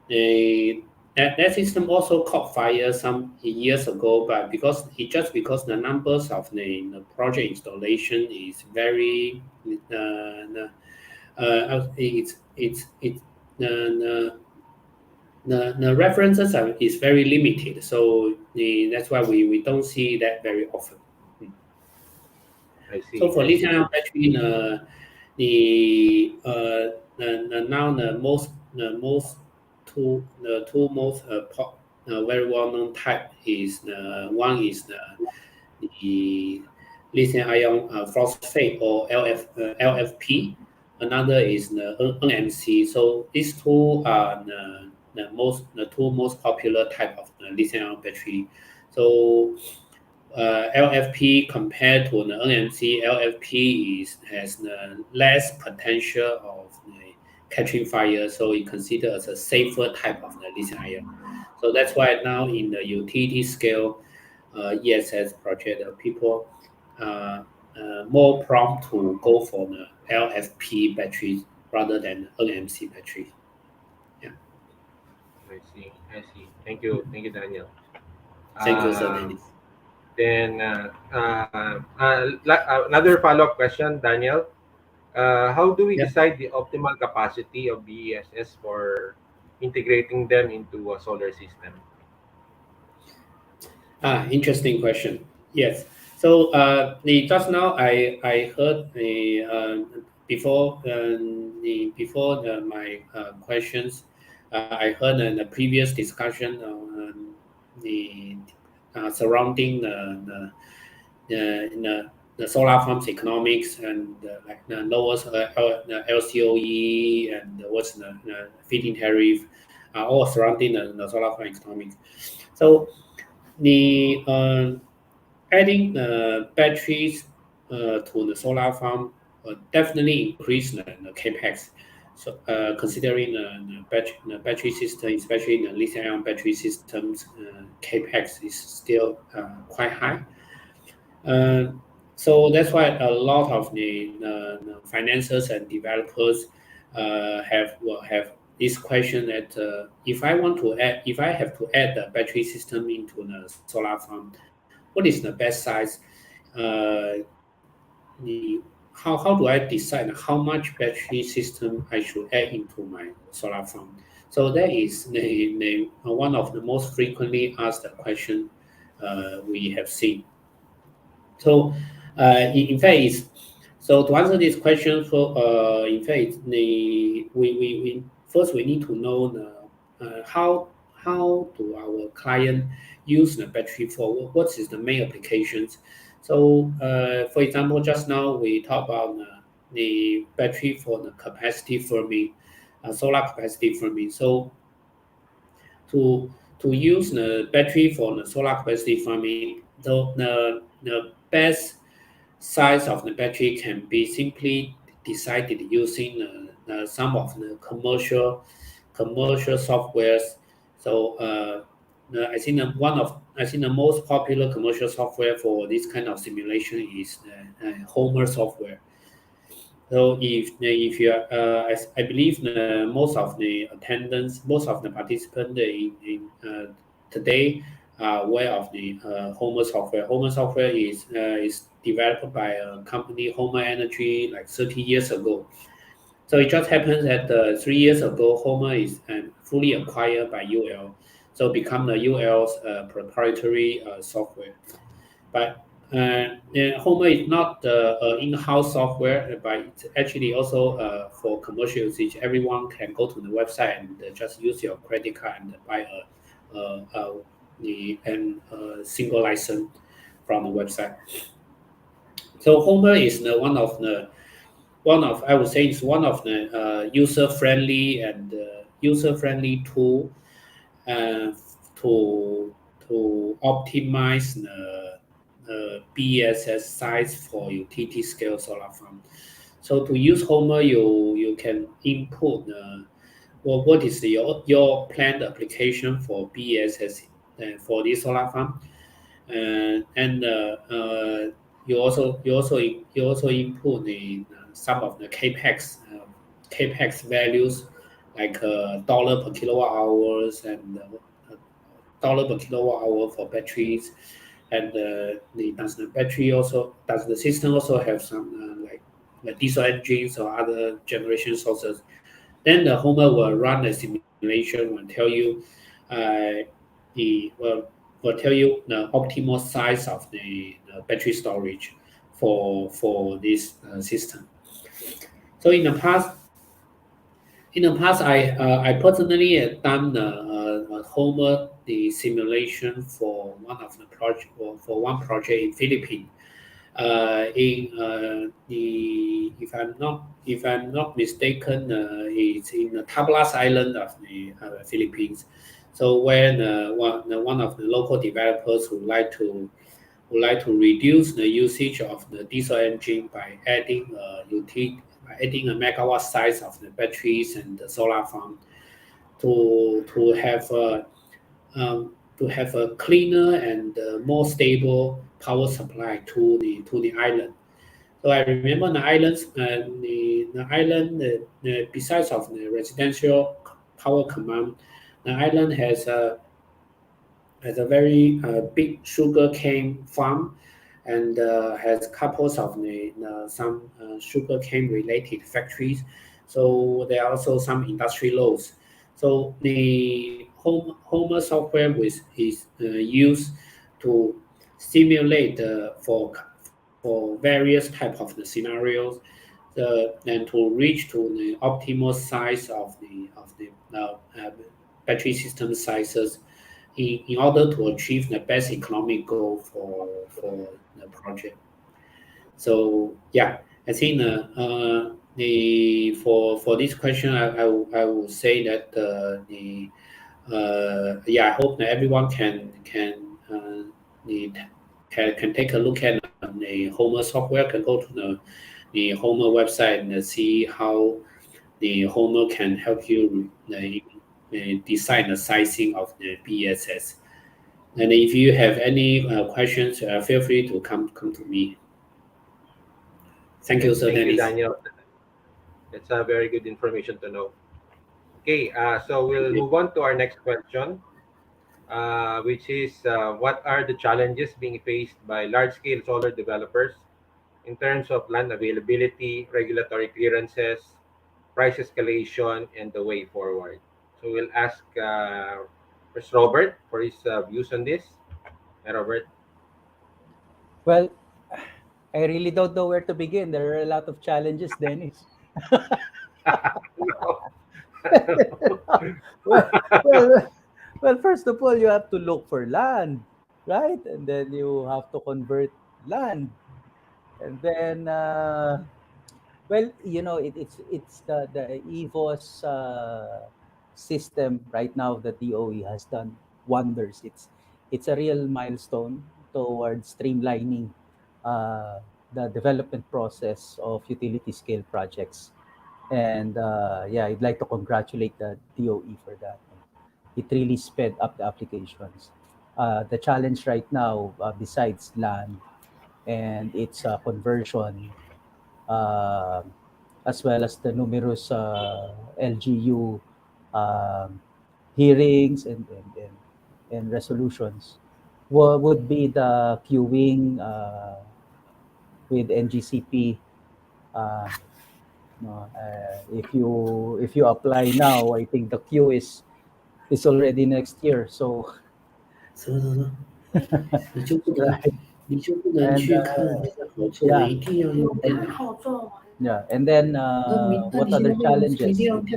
G: That system also caught fire some years ago, but because the numbers of the project installation is very it's the references is very limited, so that's why we don't see that very often.
C: I see.
G: So for
C: I see.
G: lithium ion battery, now the two most very well known type is one is the lithium ion phosphate or LFP. Another is the NMC. So these two are the two most popular type of the lithium ion battery. So LFP compared to the NMC, LFP has the less potential of catching fire, so it considered as a safer type of the lithium ion. So that's why now in the utility scale, ESS project, people are more prompt to go for the LFP batteries rather than NMC batteries. Yeah.
C: I see. I see. Thank you, Daniel.
G: Thank you, Sir
C: Um,
G: Dennis.
C: then another follow-up question, Daniel. How do we
G: Yeah.
C: decide the optimal capacity of BESS for integrating them into a solar system?
G: Interesting question. Yes. So just now I heard my questions. I heard in the previous discussion the surrounding the solar farms economics and like the lowest the LCOE and what's the feed-in tariff are all surrounding the solar farm economics. So the adding batteries to the solar farm definitely increase the capex. So considering the battery system, especially the lithium-ion battery systems, capex is still quite high. Uh, so that's why a lot of the financiers and developers will have this question that if I have to add the battery system into the solar farm, what is the best size? Uh, the how do I decide how much battery system I should add into my solar farm? So that is one of the most frequently asked question we have seen. So, in fact, so to answer this question, for in fact, we first we need to know how do our client use the battery for what is the main applications. So, for example, just now we talked about the battery for the capacity firming, solar capacity firming. So to use the battery for the solar capacity farming, the best size of the battery can be simply decided using some of the commercial softwares. So I think the most popular commercial software for this kind of simulation is Homer software. So if you are, I believe most of the attendants, most of the participants today are aware of the Homer software. Homer software is developed by a company, Homer Energy, like 30 years ago. So it just happens that 3 years ago, Homer is fully acquired by UL, so become the UL's proprietary software. But Homer is not the in-house software, but it's actually also for commercial usage. Everyone can go to the website and just use your credit card and buy a single license from the website. So Homer is one of one of, I would say, it's one of the user friendly and user friendly tool uh, to optimize the BESS size for utility scale solar farm. So to use Homer, you can input what is your planned application for BESS for this solar farm, and you also input some of the capex values like dollar per kilowatt hours and dollar per kilowatt hour for batteries, and does the battery also does the system also have some like diesel engines or other generation sources. Then the Homer will run a simulation and tell you uh, the will tell you the optimal size of the battery storage for this system. So in the past, I personally done Homer the simulation for one of the project for one project in Philippines. In the if I'm not mistaken, it's in the Tablas Island of the Philippines. So when one of the local developers would like to reduce the usage of the diesel engine by adding a megawatt size of the batteries and the solar farm to have a cleaner and more stable power supply to the island. So I remember the island, besides of the residential power command, the island has a very big sugar cane farm and has couples of some sugar cane related factories. So there are also some industry loads. So the Homer software is used to simulate for various type of the scenarios, and to reach to the optimal size of the battery system sizes in order to achieve the best economic goal for the project. So yeah, I think the for this question, I will say that the yeah, I hope that everyone can take a look at the Homer software, can go to the Homer website and see how the Homer can help you decide the sizing of the BSS. And if you have any questions, feel free to come to me. Thank
C: Yes,
G: you, Sir
C: thank you,
G: Dennis.
C: Daniel. That's a very good information to know. Okay, so we'll move on to our next question, which is what are the challenges being faced by large-scale solar developers in terms of land availability, regulatory clearances, price escalation, and the way forward? So we'll ask first Robert for his views on this. Hi, Robert.
F: Well, I really don't know where to begin. There are a lot of challenges, Dennis.
C: No.
F: well, well, well, first of all, you have to look for land, right? And then you have to convert land. And then, well, it's the EVOS system right now that DOE has done wonders. It's a real milestone towards streamlining uh, the development process of utility scale projects. And yeah, I'd like to congratulate the DOE for that. It really sped up the applications. The challenge right now, besides land and its conversion, uh, as well as the numerous LGU um, hearings and resolutions, would be the queuing with NGCP. Uh, no, if you apply now, I think the queue is already next year. So
G: 是你就不能
F: right,
G: 你就不能
F: and
G: 去看那个好处的，yeah, 一定要用电。
F: and yeah, and then what other
G: 那你现在一定
F: challenges?
G: 要
F: It's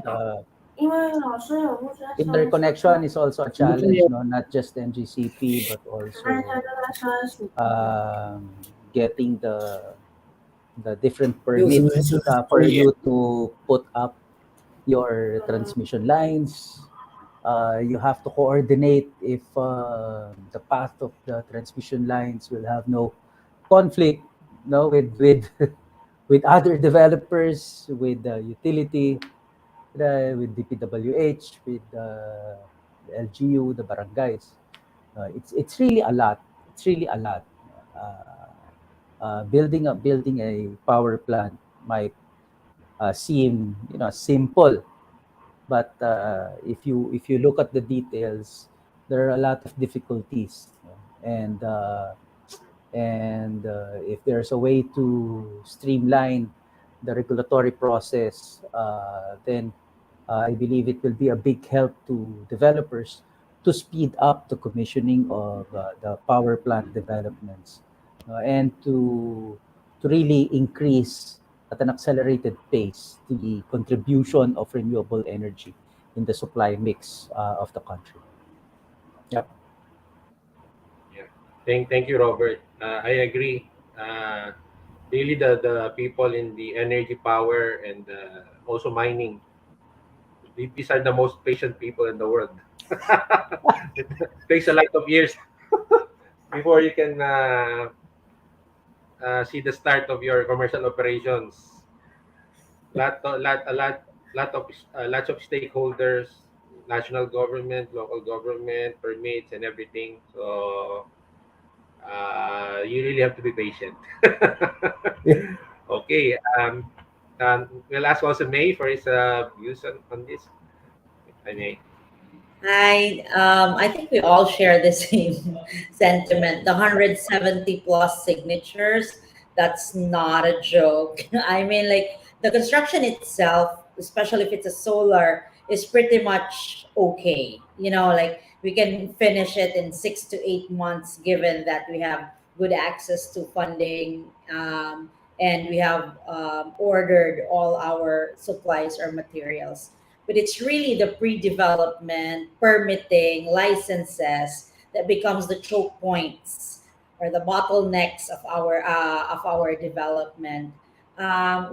G: 电脑。
F: interconnection is also a
G: 你不是要
F: challenge, no, not just NGCP but also getting the different permits for you to put up your transmission lines. You have to coordinate if the path of the transmission lines will have no conflict, no, with with other developers, with the utility, with DPWH, with the LGU, the barangays. It's really a lot. It's really a lot. Building a power plant might seem simple, but if you look at the details, there are a lot of difficulties, and if there's a way to streamline the regulatory process, then I believe it will be a big help to developers to speed up the commissioning of the power plant developments, and to really increase at an accelerated pace the contribution of renewable energy in the supply mix of the country. Yep.
C: Yeah. Thank you, Robert. I agree. Uh, Really, the people in the energy power and also mining, these are the most patient people in the world. It takes a lot of years before you can see the start of your commercial operations. Lots of stakeholders, national government, local government, permits, and everything. So you really have to be patient. Okay. We'll ask also May for his views on this. I May.
E: I think we all share the same sentiment. The 170 plus signatures, that's not a joke. I mean, like the construction itself, especially if it's a solar, is pretty much okay. Like we can finish it in 6 to 8 months, given that we have good access to funding, and we have ordered all our supplies or materials, but it's really the pre-development, permitting, licenses that becomes the choke points or the bottlenecks of our development.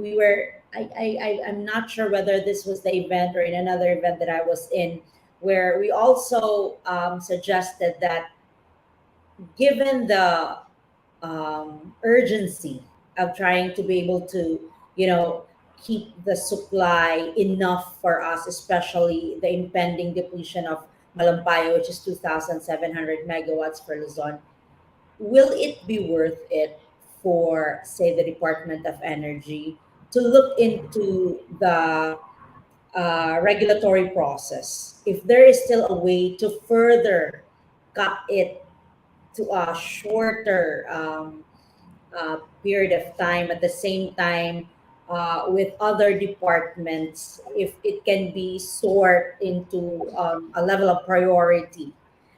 E: We were I'm not sure whether this was the event or in another event that I was in, where we also suggested that given the urgency of trying to be able to, you know, keep the supply enough for us, especially the impending depletion of Malampayo, which is 2,700 megawatts for Luzon. Will it be worth it for, say, the Department of Energy to look into the regulatory process? If there is still a way to further cut it to a shorter period of time, at the same time with other departments, if it can be sort into a level of priority,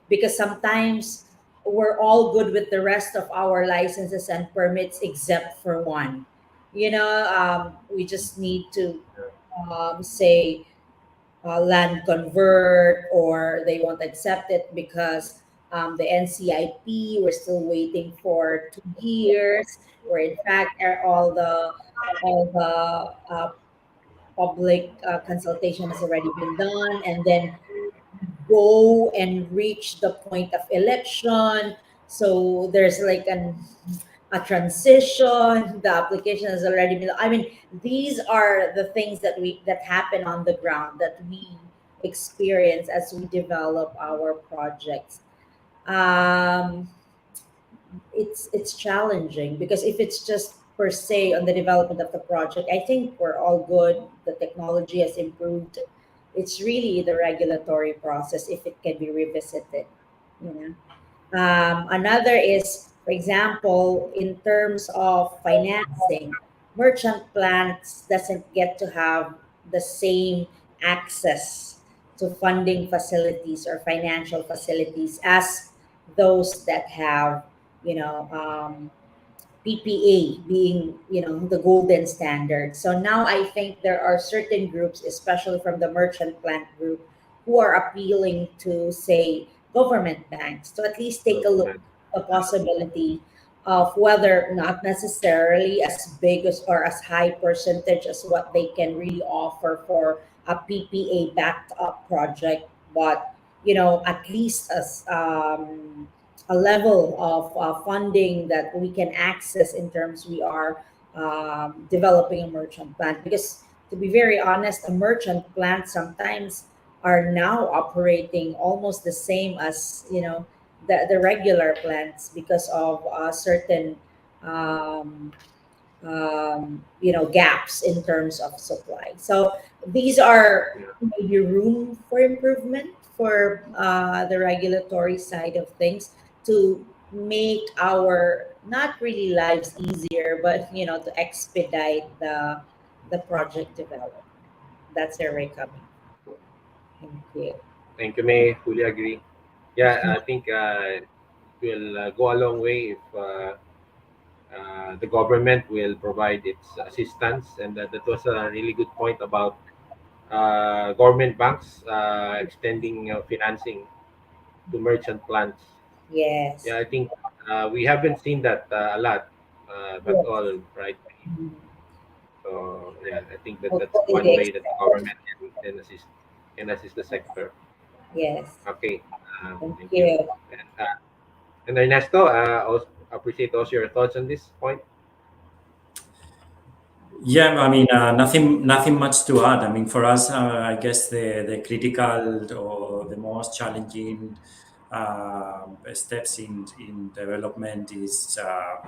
E: because sometimes we're all good with the rest of our licenses and permits except for one. We just need to say land convert, or they won't accept it because the NCIP, we're still waiting for 2 years, where in fact all the public consultation has already been done, and then go and reach the point of election. So there's like a transition. The application has already been. I mean, these are the things that happen on the ground that we experience as we develop our projects. Um, it's challenging because if it's just per se on the development of the project, I think we're all good. The technology has improved. It's really the regulatory process if it can be revisited. You know. Another is, for example, in terms of financing, merchant plants doesn't get to have the same access to funding facilities or financial facilities as those that have, you know, PPA being, the golden standard. So now I think there are certain groups, especially from the merchant plant group, who are appealing to, say, government banks to at least take a look
C: Government.
E: at the possibility of whether not necessarily as big as or as high percentage as what they can really offer for a PPA backed up project, but at least as a level of funding that we can access in terms we are developing a merchant plant. Because to be very honest, a merchant plant sometimes are now operating almost the same as the regular plants because of certain um, gaps in terms of supply. So these are
C: Yeah.
E: maybe room for improvement for the regulatory side of things to make our not really lives easier, but to expedite the project development. That's where we're coming from. Thank you.
C: Thank you, May. Fully agree. Yeah, I think it will go a long way if the government will provide its assistance. And that was a really good point about government banks extending financing to merchant plants.
E: Yes.
C: Yeah, I think we haven't seen that a lot, but
E: Yes.
C: all right.
E: Mhm.
C: So yeah, I think that that's
E: Hopefully
C: one
E: they
C: way that the
E: extend.
C: government can assist the sector.
E: Yes.
C: Okay,
E: Thank
C: thank you.
E: you.
C: And Ernesto, also appreciate also your thoughts on this point.
D: Yeah, I mean, nothing much to add. I mean, for us, I guess the critical or the most challenging steps in development is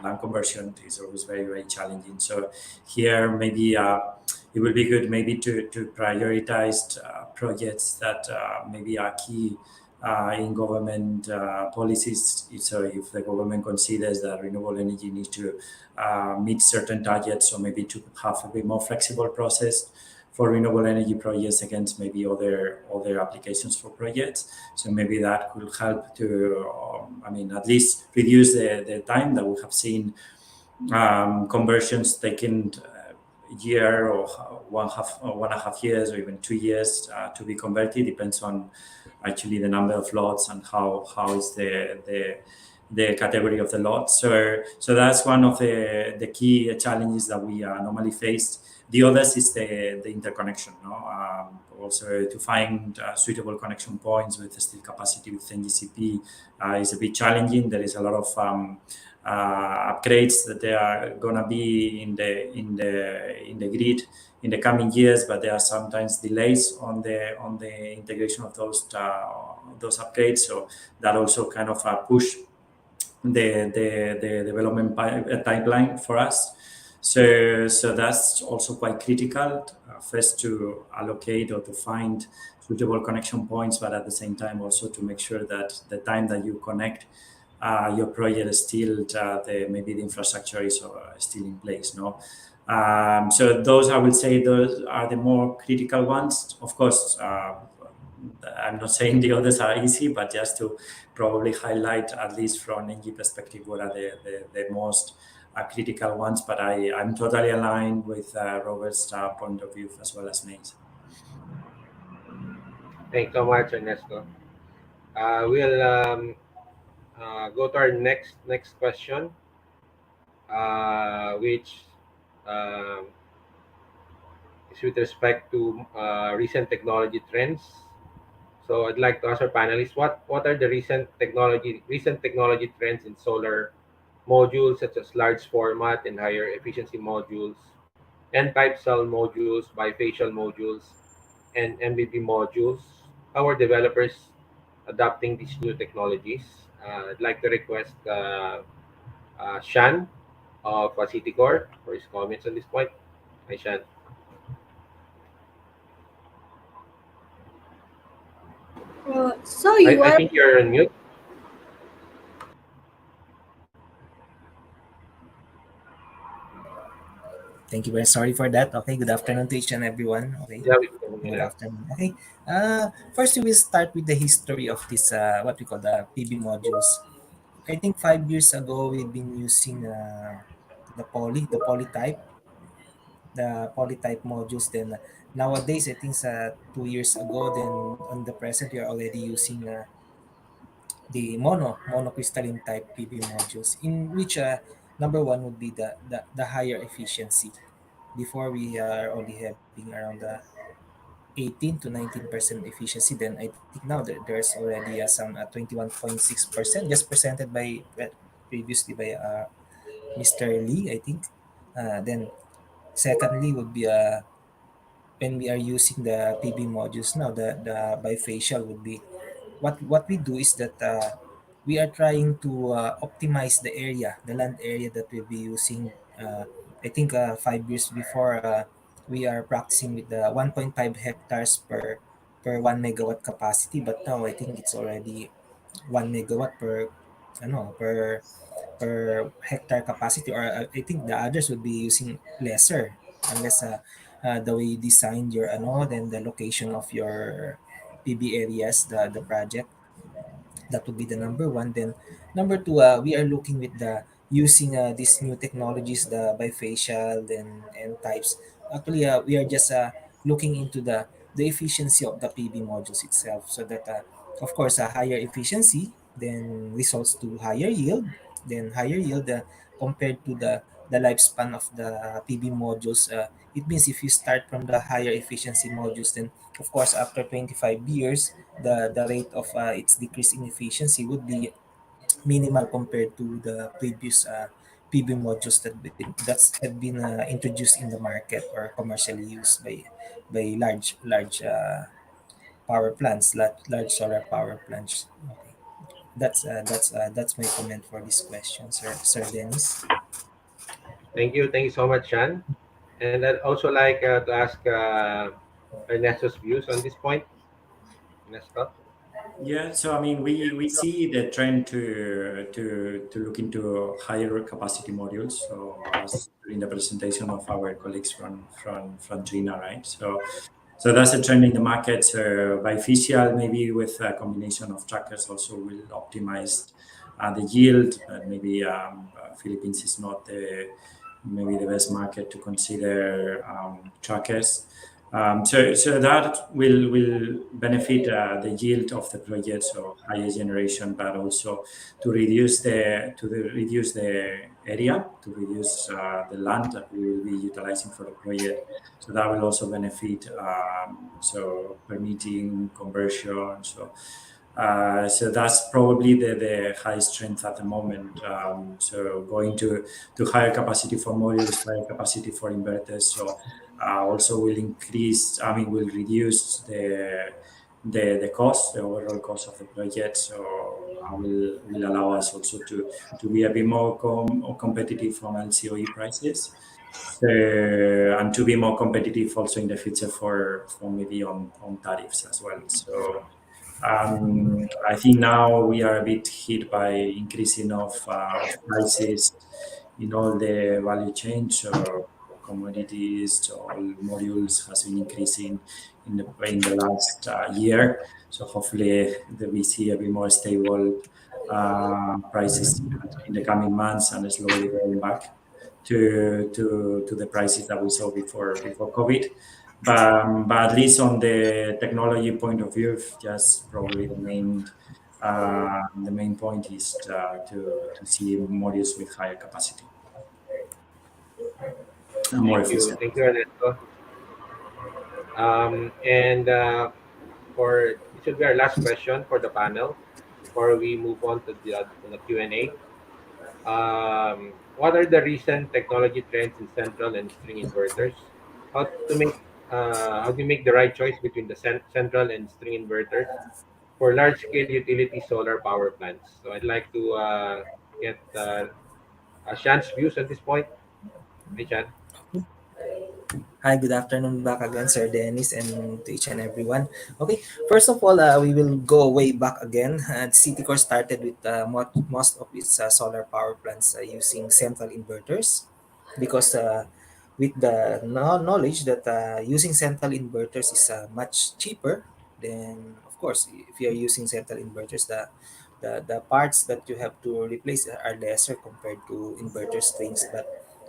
D: land conversion is always very challenging. So here, maybe it will be good maybe to prioritize projects that maybe are key in government policies. So if the government considers that renewable energy needs to meet certain targets, or maybe to have a bit more flexible process for renewable energy projects against maybe other applications for projects. So maybe that could help to, I mean, at least reduce the time that we have seen conversions taking a year or 1.5 years or even 2 years to be converted. Depends on actually the number of lots and how is the category of the lot. So that's one of the key challenges that we normally face. The others is the interconnection. No? Also to find suitable connection points with the steel capacity within GCP is a bit challenging. There is a lot of upgrades that they are gonna be in the grid in the coming years, but there are sometimes delays on the integration of those upgrades. So that also kind of push the development pipeline for us. So that's also quite critical. First, to allocate or to find suitable connection points, but at the same time also to make sure that the time that you connect your project is still maybe the infrastructure is still in place. No. So those, I would say, those are the more critical ones. Of course, I'm not saying the others are easy, but just to probably highlight, at least from NG perspective, what are the most critical ones. But I'm totally aligned with Robert's point of view as well as Main's.
C: Thanks so much, Ernesto. We'll go to our next question, which um is with respect to recent technology trends. So I'd like to ask our panelists, what are the recent technology trends in solar modules, such as large format and higher efficiency modules, N-type cell modules, bifacial modules, and MBB modules? How are developers adopting these new technologies? I'd like to request Shan of Citicorp for his comments on this point. Hi, Shan.
A: So
C: I,
A: you
C: I
A: are
C: think you're on mute.
H: Thank you very sorry for that. Okay, good afternoon to each and everyone. Okay,
C: Yeah, we can hear
H: good
C: that.
H: afternoon. Okay, first we will start with the history of this what we call the PB modules. I think 5 years ago we've been using the poly type, modules. Then nowadays I think 2 years ago, then on the present we are already using the monocrystalline type PV modules, in which number one would be the higher efficiency. Before we are only having around the 18 to 19% efficiency. Then I think now there's already some 21.6% just presented by previously by Mr. Lee, I think. Then secondly would be when we are using the PB modules now, the bifacial would be what we do is that we are trying to optimize the area, the land area that we'll be using. I think 5 years before, we are practicing with the 1.5 hectares per 1 megawatt capacity, but now I think it's already 1 megawatt per per hectare capacity, or I think the others would be using lesser, unless the way you designed your then the location of your PB areas, the project. That would be the number one. Then number two, we are looking with the using these new technologies, the bifacial and types. Actually, we are just looking into the efficiency of the PV modules itself, so that of course a higher efficiency then results to higher yield. Then higher yield compared to the lifespan of the PV modules. It means if you start from the higher efficiency modules, then of course after 25 years, the rate of its decrease in efficiency would be minimal compared to the previous PV modules that's have been introduced in the market or commercially used by large power plants, large solar power plants. Okay, that's my comment for this question, Sir Dennis.
C: Thank you so much, Sean. And I'd also like to ask Ernesto's views on this point. Ernesto?
D: Yeah, so I mean, we see the trend to look into higher capacity modules. So as during the presentation of our colleagues from China, right? So that's a trend in the market. Bifacial, maybe with a combination of trackers, also will optimize the yield. But maybe Philippines is not maybe the best market to consider trackers. So that will benefit the yield of the project, so higher generation, but also to reduce the area, to reduce the land that we will be utilizing for the project. So that will also benefit so permitting conversion. So that's probably the highest strength at the moment. So going to higher capacity for modules, higher capacity for inverters. So also will increase, I mean, will reduce the cost, the overall cost of the project. So will allow us also to be a bit more competitive from LCOE prices. So, and to be more competitive also in the future for maybe on tariffs as well. So I think now we are a bit hit by increasing of prices in all the value chain. So commodities, so all modules has been increasing in the last year. So hopefully we see a bit more stable prices in the coming months and slowly going back to the prices that we saw before COVID. But at least on the technology point of view, just probably the main point is to see modules with higher capacity and more efficient.
C: Thank you, Ernesto. And for this will be our last question for the panel before we move on to the Q&A. What are the recent technology trends in central and string inverters? How to make how do you make the right choice between the central and string inverters for large scale utility solar power plants? So I'd like to get Shan's views at this point. Hi, Shan.
H: Hi, good afternoon back again, Sir Dennis, and to each and everyone. Okay, first of all, we will go way back again. Citicorp started with most of its solar power plants using central inverters, because with the knowledge that using central inverters is much cheaper. Then, of course, if you are using central inverters, the parts that you have to replace are lesser compared to inverter strings. But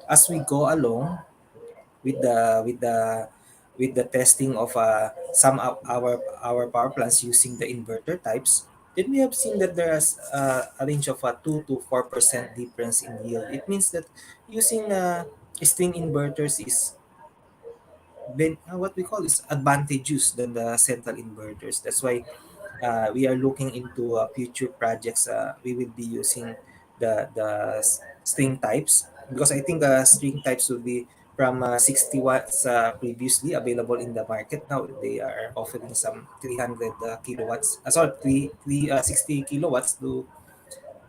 H: as we go along, with the with the with the testing of some of our power plants using the inverter types, then we have seen that there's a range of a 2 to 4% difference in yield. It means that using string inverters is what we call is advantageous than the central inverters. That's why we are looking into future projects. We will be using the string types, because I think string types will be from 60 watts previously available in the market. Now they are offering some 300 kilowatts. Sorry, 60 kilowatts to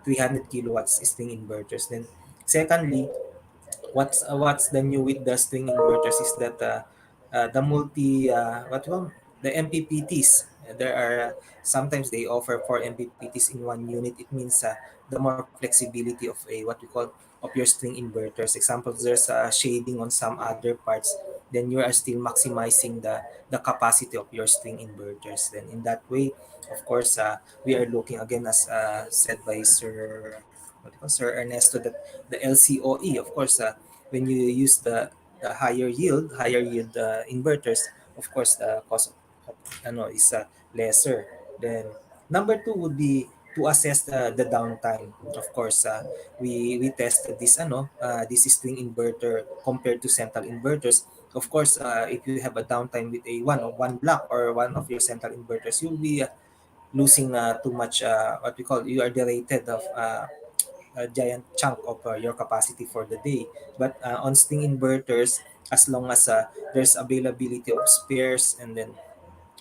H: 300 kilowatts string inverters. Then secondly, what's the new with the string inverters is that the multi what you call the MPPTs. There are sometimes they offer 4 MPPTs in one unit. It means the more flexibility of a what we call of your string inverters. Example, there's a shading on some other parts, then you are still maximizing the capacity of your string inverters. Then in that way, of course, we are looking again as said by Sir what do you call, Sir Ernesto, that the LCOE, of course, when you use the higher yield inverters, of course the cost of is lesser. Then number two would be to assess the downtime. Of course, we tested this string inverter compared to central inverters. Of course, if you have a downtime with a one block or one of your central inverters, you'll be losing too much. What we call, you are derated of a giant chunk of your capacity for the day. But on string inverters, as long as there's availability of spares, and then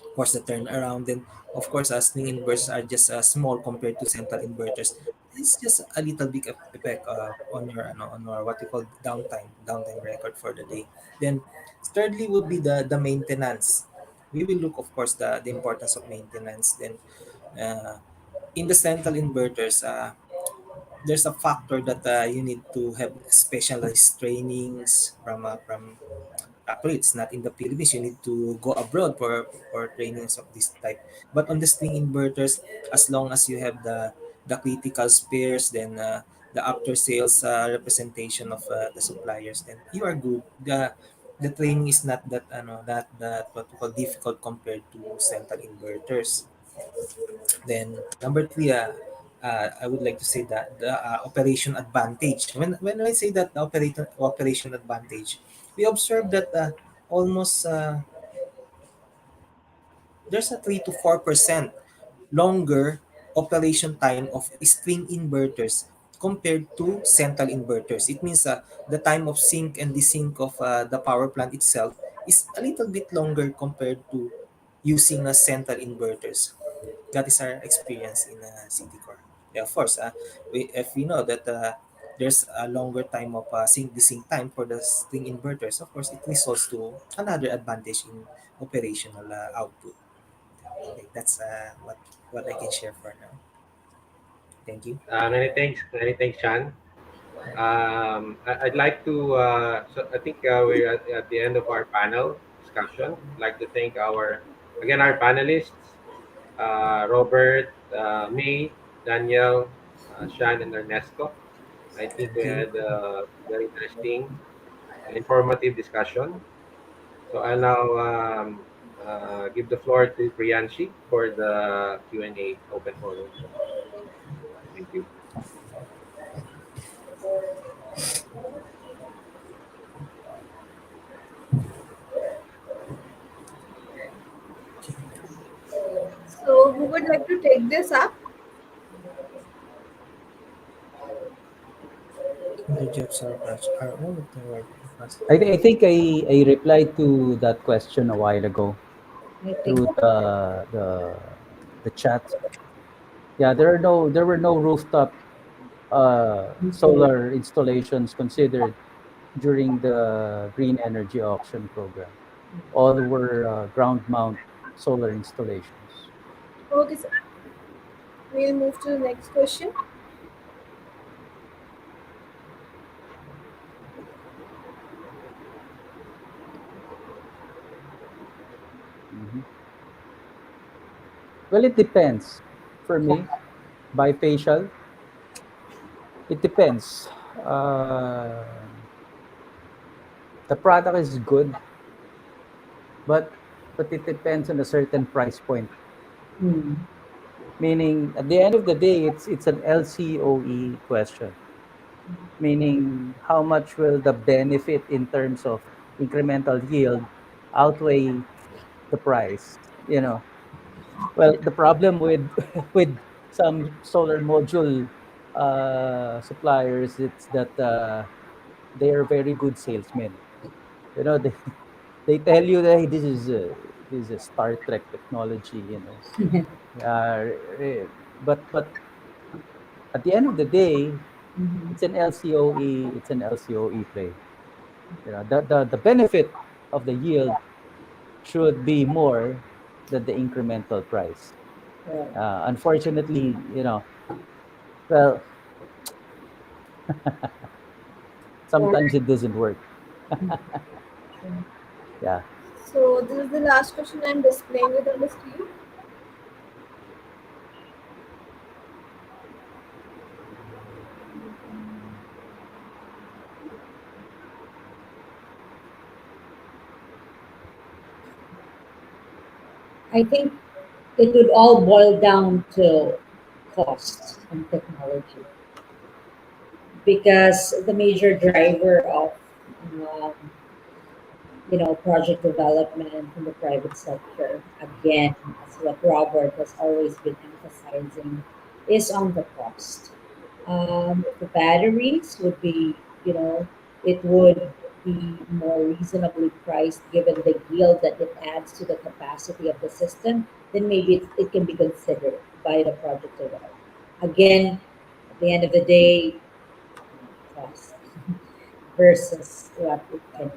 H: of course the turnaround, then of course string inverters are just small compared to central inverters. It's just a little bit of effect on your what you call downtime record for the day. Then thirdly would be the maintenance. We will look, of course, the importance of maintenance. Then uh, in the central inverters, there's a factor that you need to have specialized trainings from actually it's not in the Philippines. You need to go abroad for trainings of this type. But on the string inverters, as long as you have the critical spares, then the after sales representation of the suppliers, then you are good. The training is not that what we call difficult compared to central inverters. Then number three, I would like to say that the operation advantage. When I say that the operation advantage, we observe that almost there's a 3 to 4% longer operation time of string inverters compared to central inverters. It means the time of sync and desync of the power plant itself is a little bit longer compared to using central inverters. That is our experience in City Core. Yeah, of course, if we know that there's a longer time of sync desync time for the string inverters, of course, it results to another advantage in operational output. Okay, that's what I can share for now. Thank you.
C: Many thanks, Chan. I'd like to, so I think we're at the end of our panel discussion. I'd like to thank our panelists, Robert, May, Daniel, Shan, and Ernesto. I think
H: Thank
C: we
H: you.
C: had a very interesting and informative discussion. So I'll now give the floor to Priyanshi for the Q&A open forum. Thank you.
A: So, who would like to take this up?
H: The jobs are all of the work.
F: I think I replied to that question a while ago
E: I think
F: through the chat. Yeah, there were no rooftop solar installations considered during the green energy auction program. All were ground mount solar installations.
A: Okay, sir. We'll move to the next question.
F: Mhm. Well, it depends. For me, bifacial, it depends. The product is good, but it depends on a certain price point.
E: mm,
F: Meaning, at the end of the day, it's an LCOE question. Meaning, how much will the benefit in terms of incremental yield outweigh the price? You know, well, the problem with with some solar module suppliers, it's that they are very good salesmen. You know, they tell you that, hey, this is a Star Trek technology. You know, uh, eh, but at the end of the day,
E: Mhm.
F: it's an LCOE. It's an LCOE play. You know, the benefit of the yield should be more than the incremental price.
E: Right.
F: Unfortunately, you know, well,
A: All
F: sometimes
A: right.
F: it doesn't work.
E: Sure.
F: Yeah.
A: So this is the last question I'm displaying it on the screen.
E: I think it would all boil down to cost and technology because the major driver of um, project development in the private sector, again, as what Robert has always been emphasizing, is on the cost. The batteries would be, it would be more reasonably priced given the yield that it adds to the capacity of the system, then maybe it can be considered by the project developer. Again, at the end of the day, cost versus what it can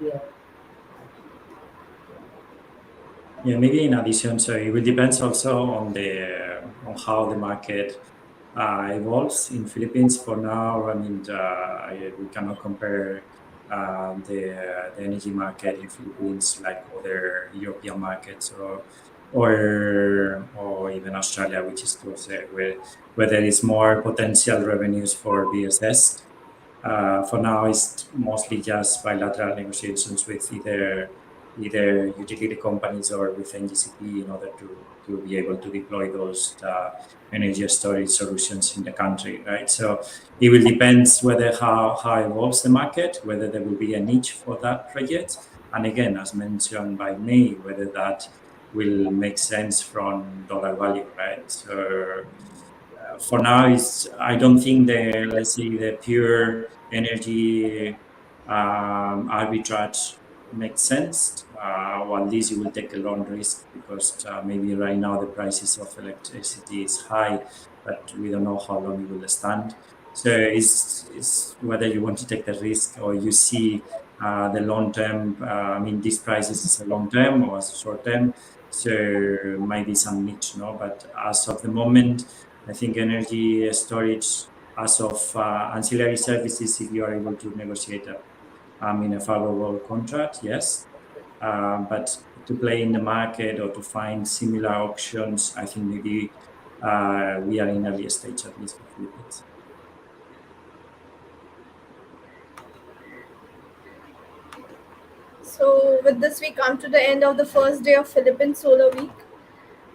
E: yield.
D: Yeah, maybe in addition, so it will depends also on the on how the market evolves in Philippines. For now, I mean, we cannot compare the energy market in Philippines like other European markets or even Australia, which is closer, where there is more potential revenues for BSS. For now, it's mostly just bilateral negotiations with either utility companies or with NGCP in order to be able to deploy those energy storage solutions in the country, right? So it will depend whether how evolves the market, whether there will be a niche for that project, and again, as mentioned by May, whether that will make sense from dollar value, right? So for now is I don't think the let's say the pure energy arbitrage makes sense. Or at least you will take a long risk because maybe right now the prices of electricity is high, but we don't know how long it will stand. So it's whether you want to take the risk or you see the long term. I mean, these prices is a long term or a short term. So might be some niche, no. But as of the moment, I think energy storage, as of ancillary services, if you are able to negotiate in a favorable contract, yes. But to play in the market or to find similar options, I think maybe we are in early stage, at least for Philippines.
A: So with this, we come to the end of the first day of Philippine Solar Week.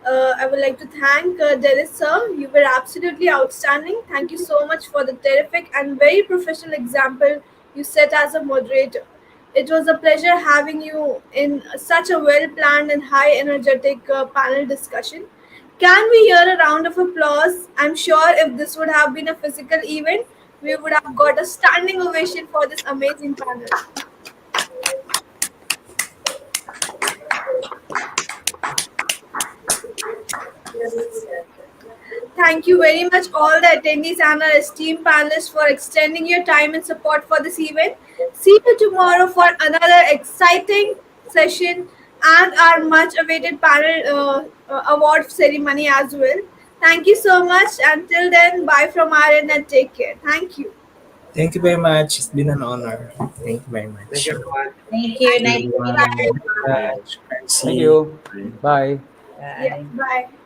A: I would like to thank Dennis sir. You were absolutely outstanding. Thank you so much for the terrific and very professional example you set as a moderator. It was a pleasure having you in such a well planned and high energetic panel discussion. Can we hear a round of applause? I'm sure if this would have been a physical event, we would have got a standing ovation for this amazing panel. Thank you very much, all the attendees and our esteemed panelists, for extending your time and support for this event. See you tomorrow for another exciting session and our much awaited panel award ceremony as well. Thank you so much. Until then, bye from our end and take care. Thank you.
H: Thank you very much. It's been an honor. Thank you very
C: Thank
H: much.
C: you, everyone.
E: Thank you.
H: Thank you,
E: Nice to meet
H: everyone.
E: you.
H: Thank you very
C: Bye.
H: much.
F: Thank
H: See
F: you.
H: you.
F: Bye.
A: Yeah,
E: Bye.
A: bye.